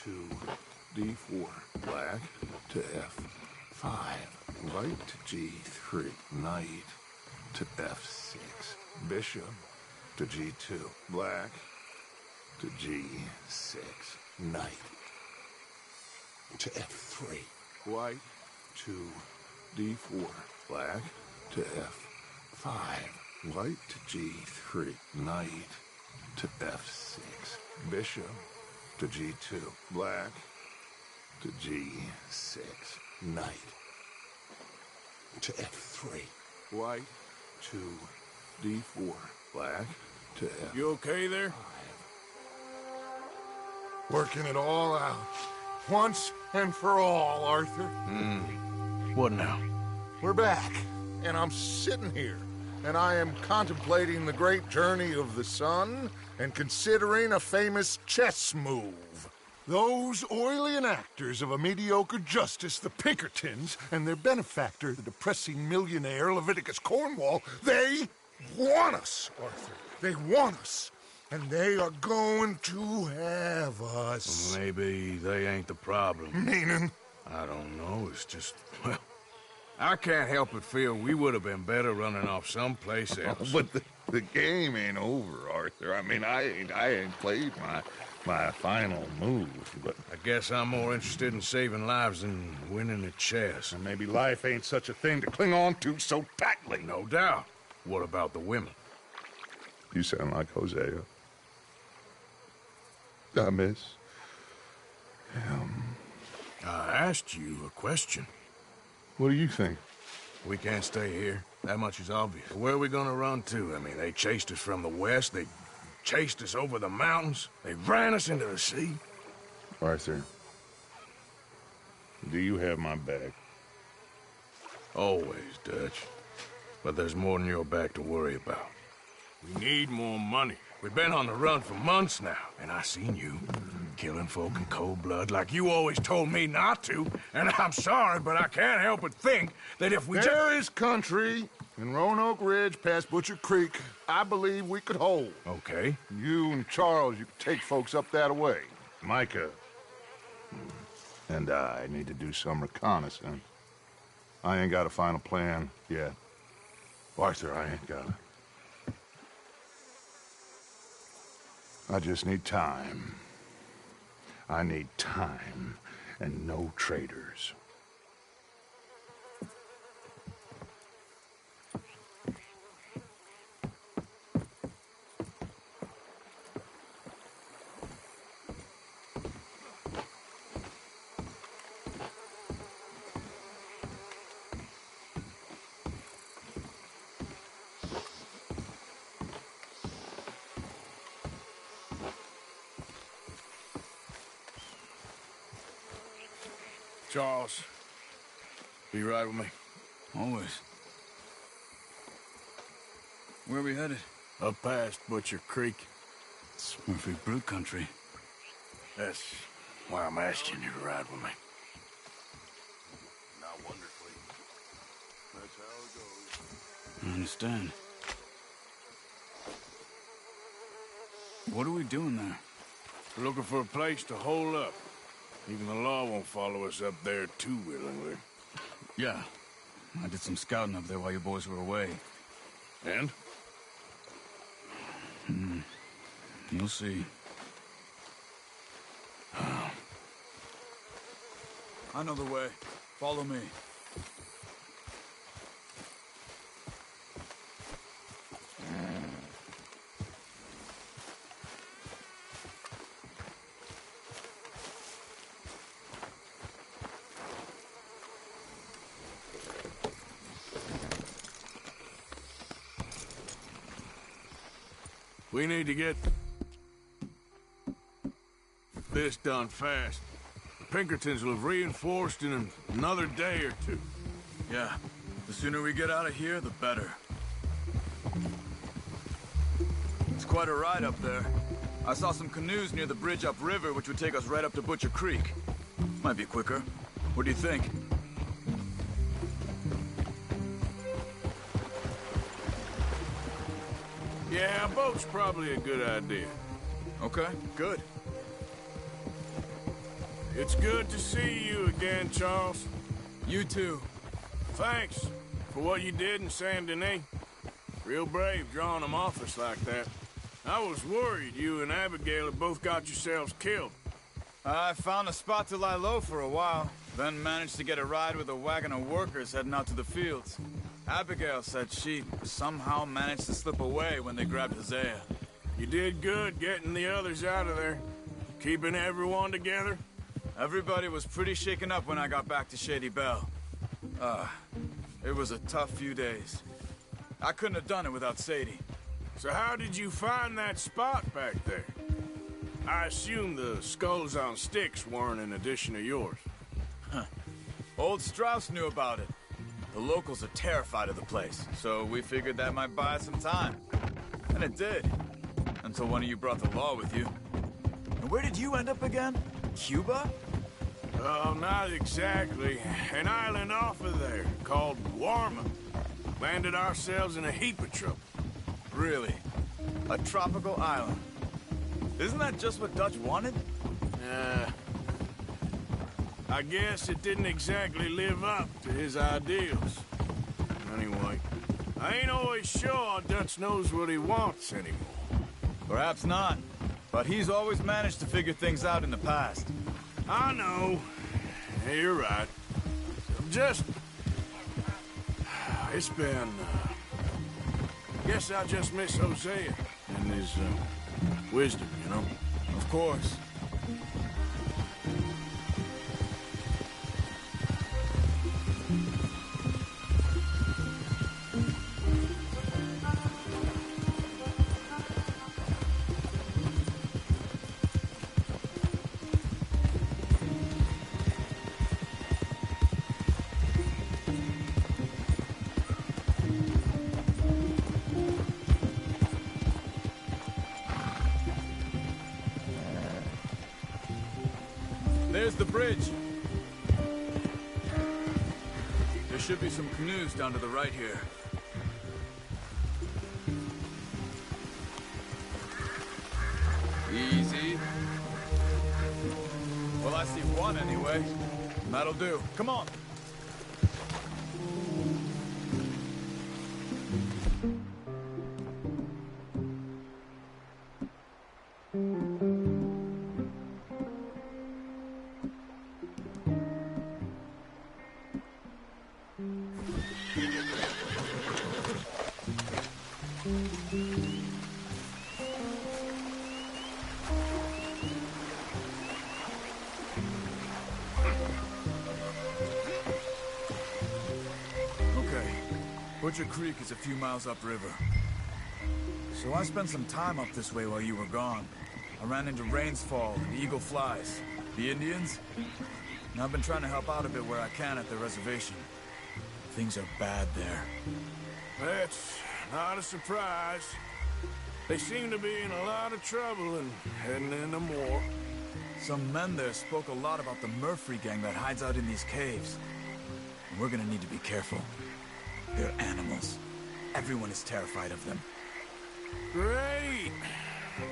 to D4, black to F5, white to G3, knight to F6, bishop to G2, black to G6, knight to F3, white to D4, black to F5, white to G3, knight to F6, bishop to G2, black to G6, knight to F3, white to D4, black to F5. You okay there? Working it all out. Once and for all, Arthur. What now? We're back, and I'm sitting here, and I am contemplating the great journey of the sun and considering a famous chess move. Those oily enactors of a mediocre justice, the Pinkertons, and their benefactor, the depressing millionaire Leviticus Cornwall, they want us, Arthur. They want us. And they are going to have us. Maybe they ain't the problem. Meaning? I don't know. It's just, well, I can't help but feel we would have been better running off someplace else. But the game ain't over, Arthur. I mean, I ain't played my final move, but I guess I'm more interested in saving lives than winning at chess. And maybe life ain't such a thing to cling on to so tightly. No doubt. What about the women? You sound like Hosea. I miss him. I asked you a question. What do you think? We can't stay here. That much is obvious. Where are we gonna run to? I mean, they chased us from the west. They chased us over the mountains. They ran us into the sea. Arthur, do you have my back? Always, Dutch. But there's more than your back to worry about. We need more money. We've been on the run for months now, and I seen you killing folk in cold blood like you always told me not to. And I'm sorry, but I can't help but think that if we There is country in Roanoke Ridge past Butcher Creek I believe we could hold. Okay. You and Charles, you could take folks up that way. Micah and I need to do some reconnaissance. I ain't got a final plan yet. Arthur, I ain't got it. I just need time. I need time and no traitors. Charles, be right with me. Always. Where are we headed? Up past Butcher Creek. It's Murphy Brute country. That's why I'm asking you to ride with me. Not wonderfully. That's how it goes. I understand. What are we doing there? We're looking for a place to hole up. Even the law won't follow us up there too willingly. Yeah. I did some scouting up there while you boys were away. And? You'll see. I know the way. Follow me. We need to get this done fast. The Pinkertons will have reinforced in another day or two. Yeah. The sooner we get out of here, the better. It's quite a ride up there. I saw some canoes near the bridge upriver, which would take us right up to Butcher Creek. Might be quicker. What do you think? Yeah, a boat's probably a good idea. Okay, good. It's good to see you again, Charles. You too. Thanks for what you did in Saint Denis. Real brave drawing them off us like that. I was worried you and Abigail had both got yourselves killed. I found a spot to lie low for a while, then managed to get a ride with a wagon of workers heading out to the fields. Abigail said she somehow managed to slip away when they grabbed Hosea. You did good getting the others out of there. Keeping everyone together. Everybody was pretty shaken up when I got back to Shady Belle. It was a tough few days. I couldn't have done it without Sadie. So how did you find that spot back there? I assume the skulls on sticks weren't an addition of yours. Old Strauss knew about it. The locals are terrified of the place, so we figured that might buy us some time. And it did. Until one of you brought the law with you. And where did you end up again? Cuba? Oh, not exactly. An island off of there, called Warma. Landed ourselves in a heap of trouble. Really? A tropical island? Isn't that just what Dutch wanted? I guess it didn't exactly live up to his ideals. Anyway, I ain't always sure Dutch knows what he wants anymore. Perhaps not. But he's always managed to figure things out in the past. I know. Yeah, you're right. It's been, guess I just miss Hosea and his, wisdom, you know? Of course. There's the bridge. There should be some canoes down to the right here. Easy. Well, I see one anyway. That'll do. Come on. Butcher Creek is a few miles upriver. So I spent some time up this way while you were gone. I ran into Rains Fall and Eagle Flies. The Indians? And I've been trying to help out a bit where I can at the reservation. Things are bad there. That's not a surprise. They seem to be in a lot of trouble and heading into more. Some men there spoke a lot about the Murphy gang that hides out in these caves. And we're gonna need to be careful. They're animals. Everyone is terrified of them. Great!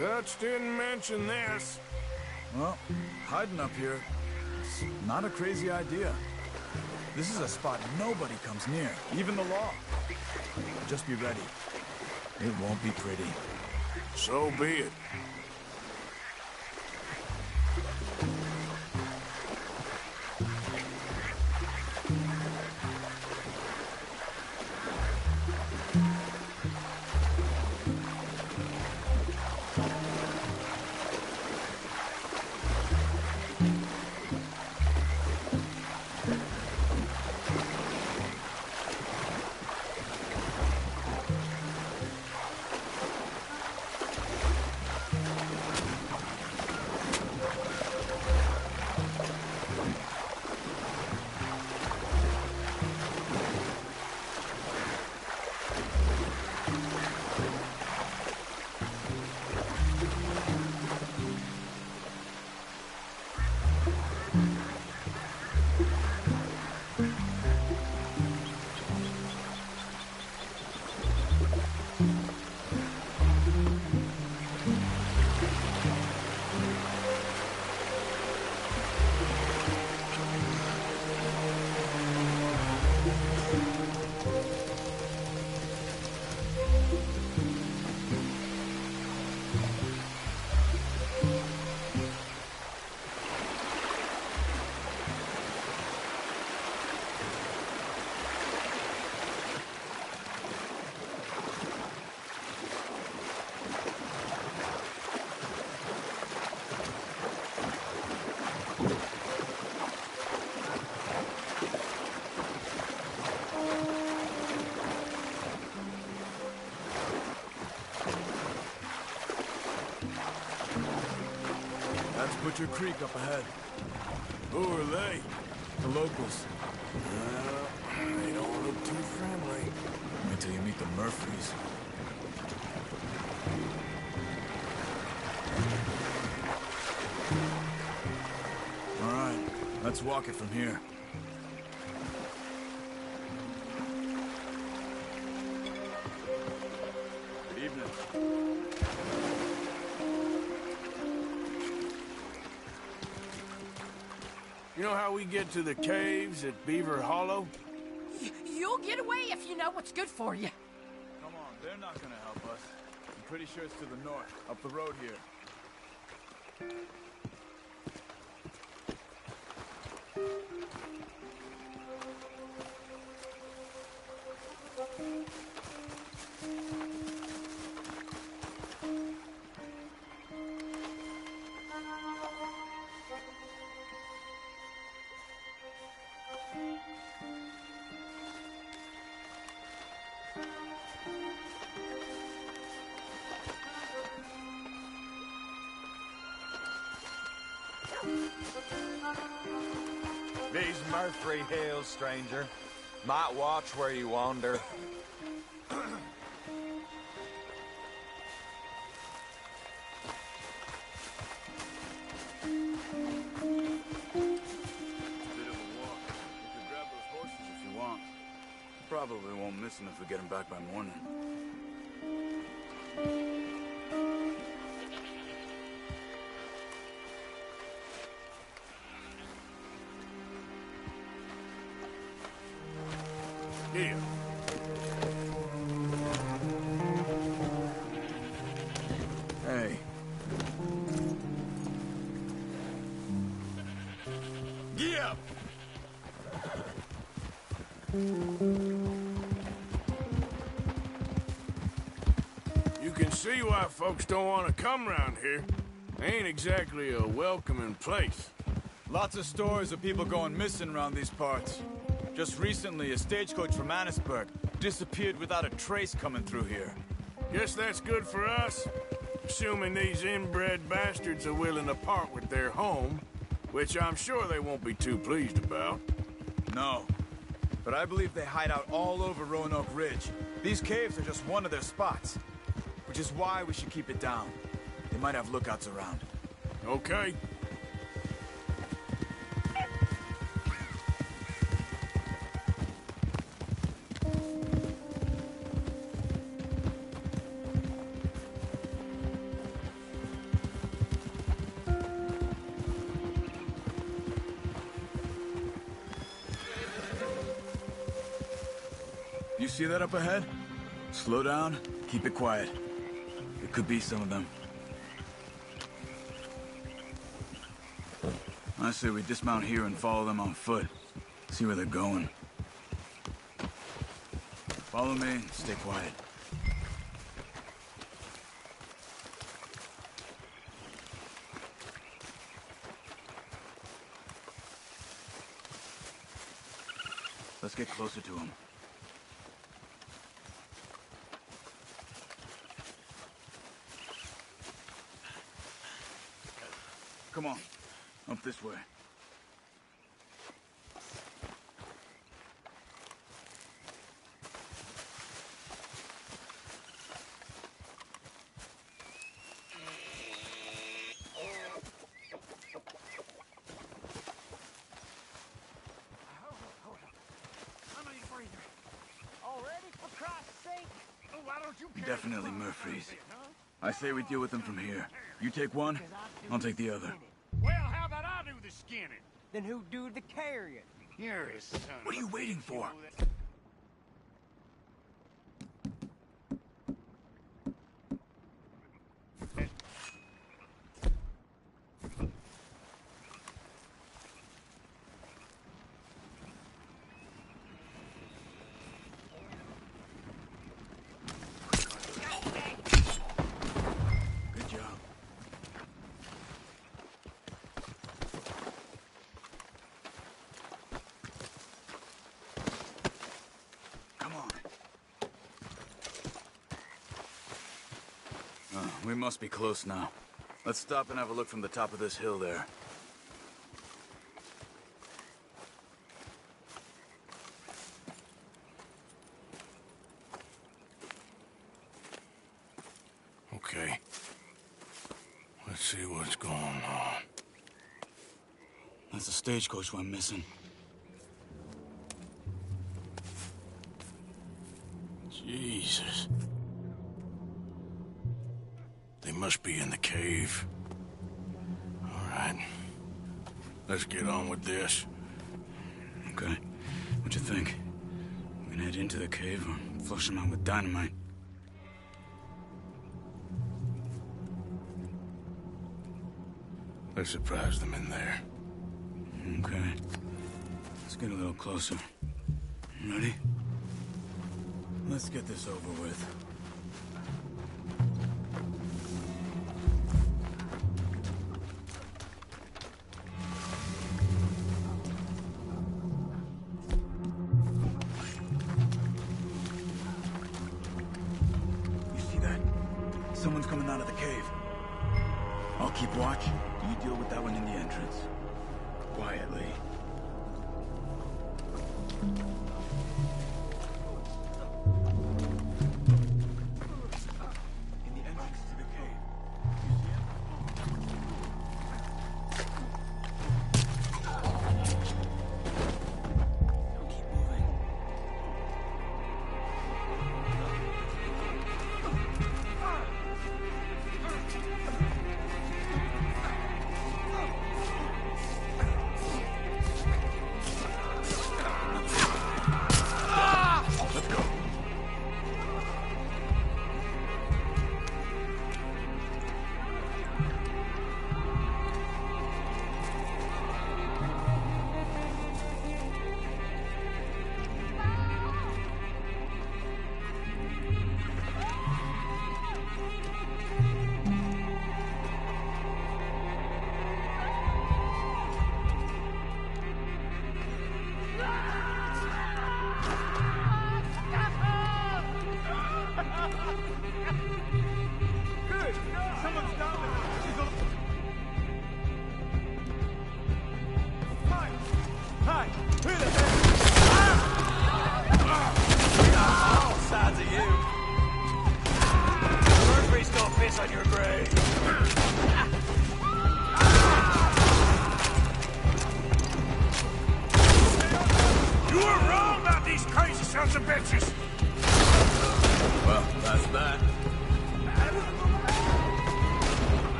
Dutch didn't mention this. Well, hiding up here is not a crazy idea. This is a spot nobody comes near, even the law. Just be ready. It won't be pretty. So be it. Butcher Creek up ahead. Who are they? The locals. They don't look too friendly. Wait till you meet the Murphys. All right, let's walk it from here. Good evening. You know how we get to the caves at Beaver Hollow? You'll get away if you know what's good for you. Come on, they're not gonna help us. I'm pretty sure it's to the north, up the road here. These Murphy Hills, stranger. Might watch where you wander. Probably won't miss him if we get him back by morning. Here. Hey. Get up! You can see why folks don't want to come around here. Ain't exactly a welcoming place. Lots of stories of people going missing around these parts. Just recently, a stagecoach from Annisburg disappeared without a trace coming through here. Guess that's good for us. Assuming these inbred bastards are willing to part with their home, which I'm sure they won't be too pleased about. No. But I believe they hide out all over Roanoke Ridge. These caves are just one of their spots. Which is why we should keep it down. They might have lookouts around. Okay. You see that up ahead? Slow down, keep it quiet. It could be some of them. I say we dismount here and follow them on foot. See where they're going. Follow me and stay quiet. Let's get closer to them. Come on, up this way. Definitely Murphys. I say we deal with them from here. You take one, I'll take the other. Well, how about I do the skinning? Then who do the carrying? You're his son. What are you waiting for? Good job. Come on. We must be close now. Let's stop and have a look from the top of this hill there. Okay. Let's see what's going on. That's the stagecoach we're missing. Jesus. They must be in the cave. All right. Let's get on with this. Okay. What you think? We can head into the cave or flush them out with dynamite? Let's surprise them in there. Okay. Let's get a little closer. Ready? Let's get this over with. You see that? Someone's coming out of the cave. I'll keep watch. You deal with that one in the entrance. Quietly. In the entrance to the cave. You see him? Keep moving. Let's go. Good. Someone's down there. Hi. Hi. Here the All sides of you. Murphy's gonna piss on your grave. You were wrong about these crazy sons of bitches! Well, that's that.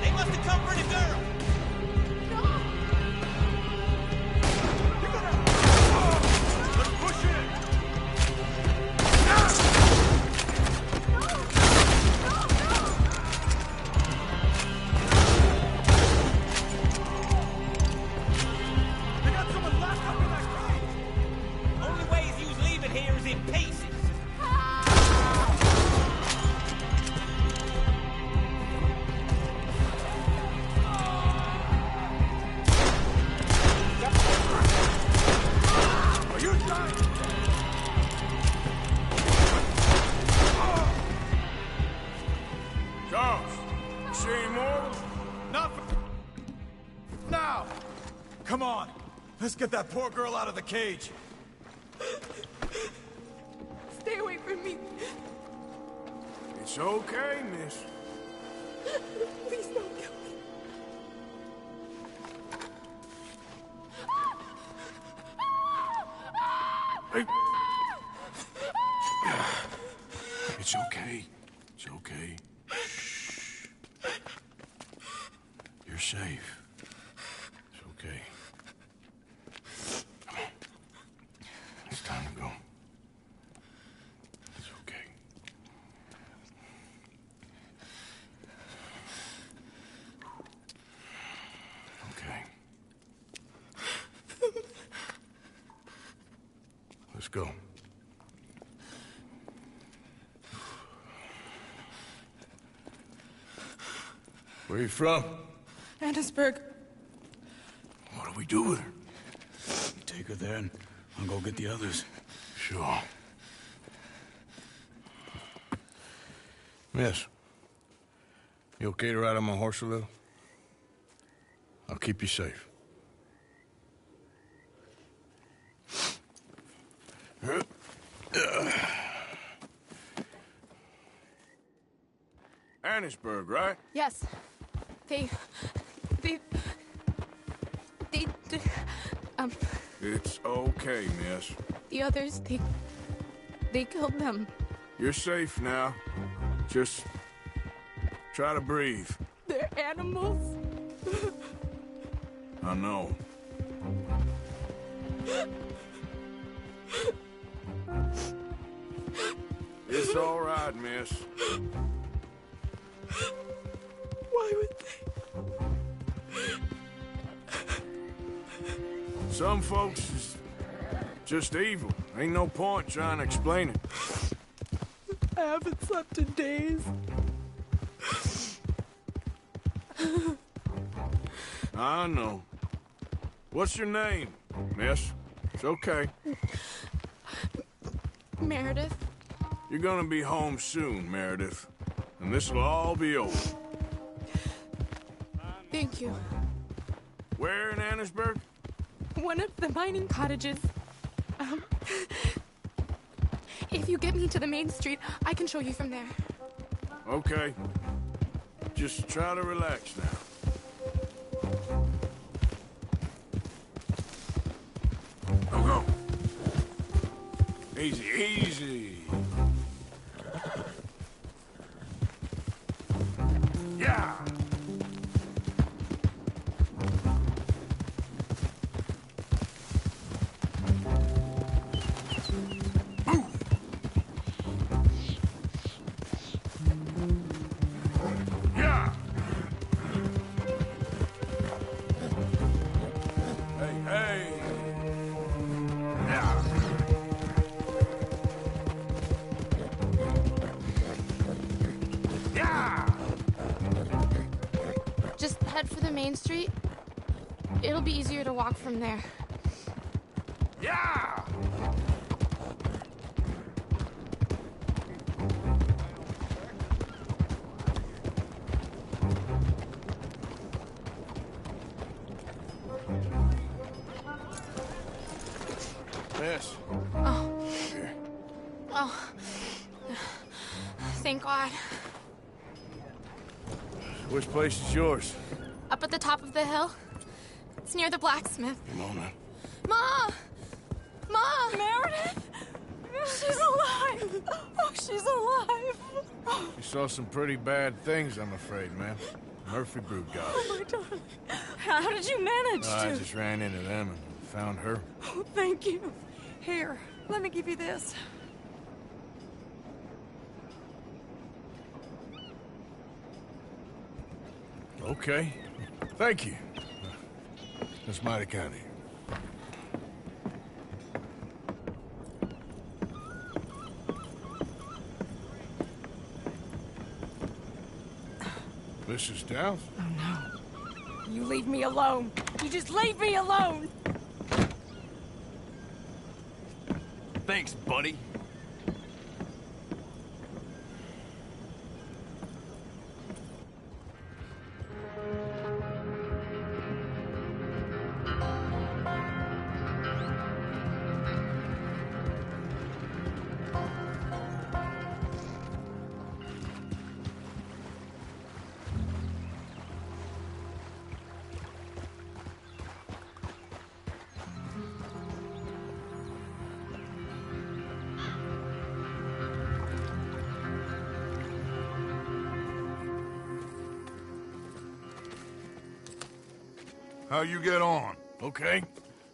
They must have come for the girl. Let's push in! They got someone locked up in that cage. Only way he's leaving here is in pieces. Are you dying? Charles, you see any more? Nothing. Now! Come on. Let's get that poor girl out of the cage. Stay away from me. It's okay, miss. Please don't kill me. Hey. It's okay. It's okay. Shh. You're safe. It's okay. Come on. It's time to go. It's okay. Okay. Let's go. Where are you from? Annesburg. What do we do with her? Take her there and I'll go get the others. Sure. Miss, you okay to ride on my horse a little? I'll keep you safe. Annisburg, right? Yes. They... It's okay, miss. The others, they killed them. You're safe now. Just try to breathe. They're animals. I know. It's all right, miss. Why would they? Some folks is just evil. Ain't no point trying to explain it. I haven't slept in days. I know. What's your name, miss? It's okay. Meredith. You're gonna be home soon, Meredith. And this'll all be over. Thank you. Where in Annisburg? One of the mining cottages. If you get me to the main street, I can show you from there. Okay. Just try to relax now. Go. Easy, easy. Yeah. Yeah. Hey. Yeah. Yeah. Just head for the main street. It'll be easier to walk from there. Yeah. Yes. Oh. Here. Oh. Thank God. Which place is yours? Up at the top of the hill. It's near the blacksmith. Come on now. Ma! Ma! Meredith! She's alive! Oh, she's alive! You saw some pretty bad things, I'm afraid, ma'am. Murphy brood got Oh, my darling. How did you manage I to? just ran into them and found her. Oh, thank you. Here, let me give you this. Okay. Thank you. That's mighty kind of you. Mrs. Downs? Oh, no. You leave me alone. You just leave me alone. Thanks, buddy. How you get on? Okay.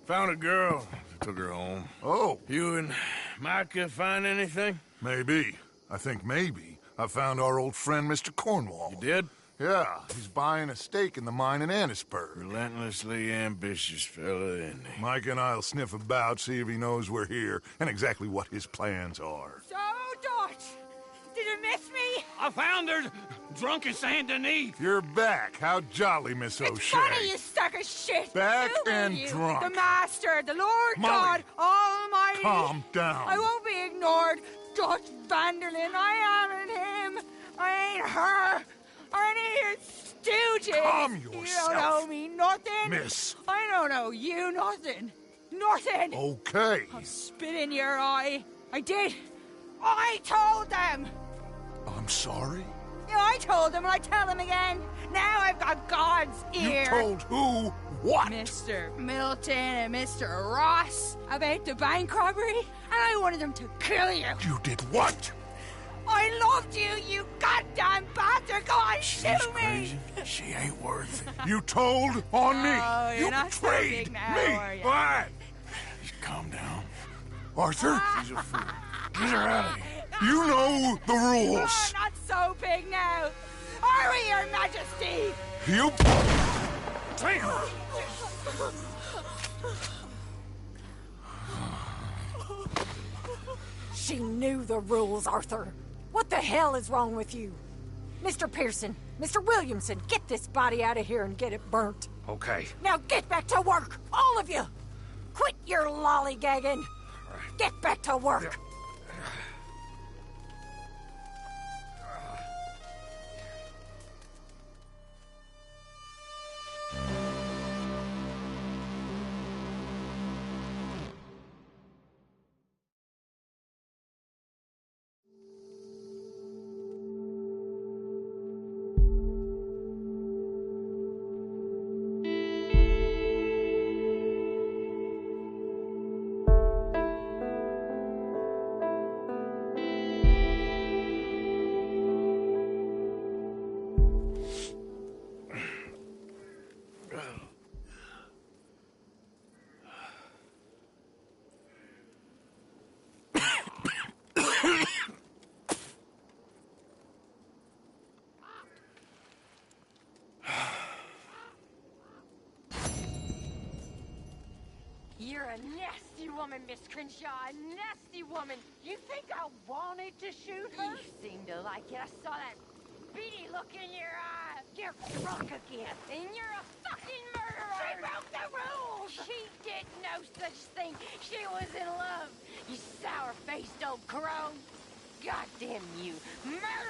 Found a girl. Took her home. Oh. You and Micah find anything? Maybe. I think maybe. I found our old friend, Mr. Cornwall. You did? Yeah. He's buying a stake in the mine in Annisburg. Relentlessly ambitious fella, isn't he? Mike and I'll sniff about, see if he knows we're here, and exactly what his plans are. So, Dutch, did you miss me? I found her. drunk in Saint Denis. You're back. How jolly, Miss O'Shea. Funny, you sack of shit! Back Who are and you? drunk. The Master, the Lord Molly, God Almighty! calm down. I won't be ignored. Dutch Vanderlyn, I am him. I ain't her. Or any of your stooges. Calm You yourself. don't owe me nothing. Miss. I don't owe you nothing. Nothing. Okay. I'll spit in your eye. I did. I told them. I'm sorry? Yeah, I told them and I tell them again. Now I've got God's ear. You told who what? Mr. Milton and Mr. Ross about the bank robbery, and I wanted them to kill you. You did what? I loved you, you goddamn bastard! Go on, shoot Crazy. me! She ain't worth it. You told on me. Oh, you're You not so betrayed big now, me. are you? Why? Just calm down. Arthur? She's a fool. Get her out of here. You know the rules. You're not so big now. Are we, Your Majesty? You... Damn! She knew the rules, Arthur. What the hell is wrong with you? Mr. Pearson, Mr. Williamson, get this body out of here and get it burnt. Okay. Now get back to work, all of you! Quit your lollygagging! Get back to work! You're a nasty woman, Miss Crenshaw, a nasty woman. You think I wanted to shoot her? You seem to like it. I saw that beady look in your eye. You're drunk again, and you're a fucking murderer. She broke the rules. She did no such thing. She was in love. You sour-faced old crow. Goddamn you, murderer!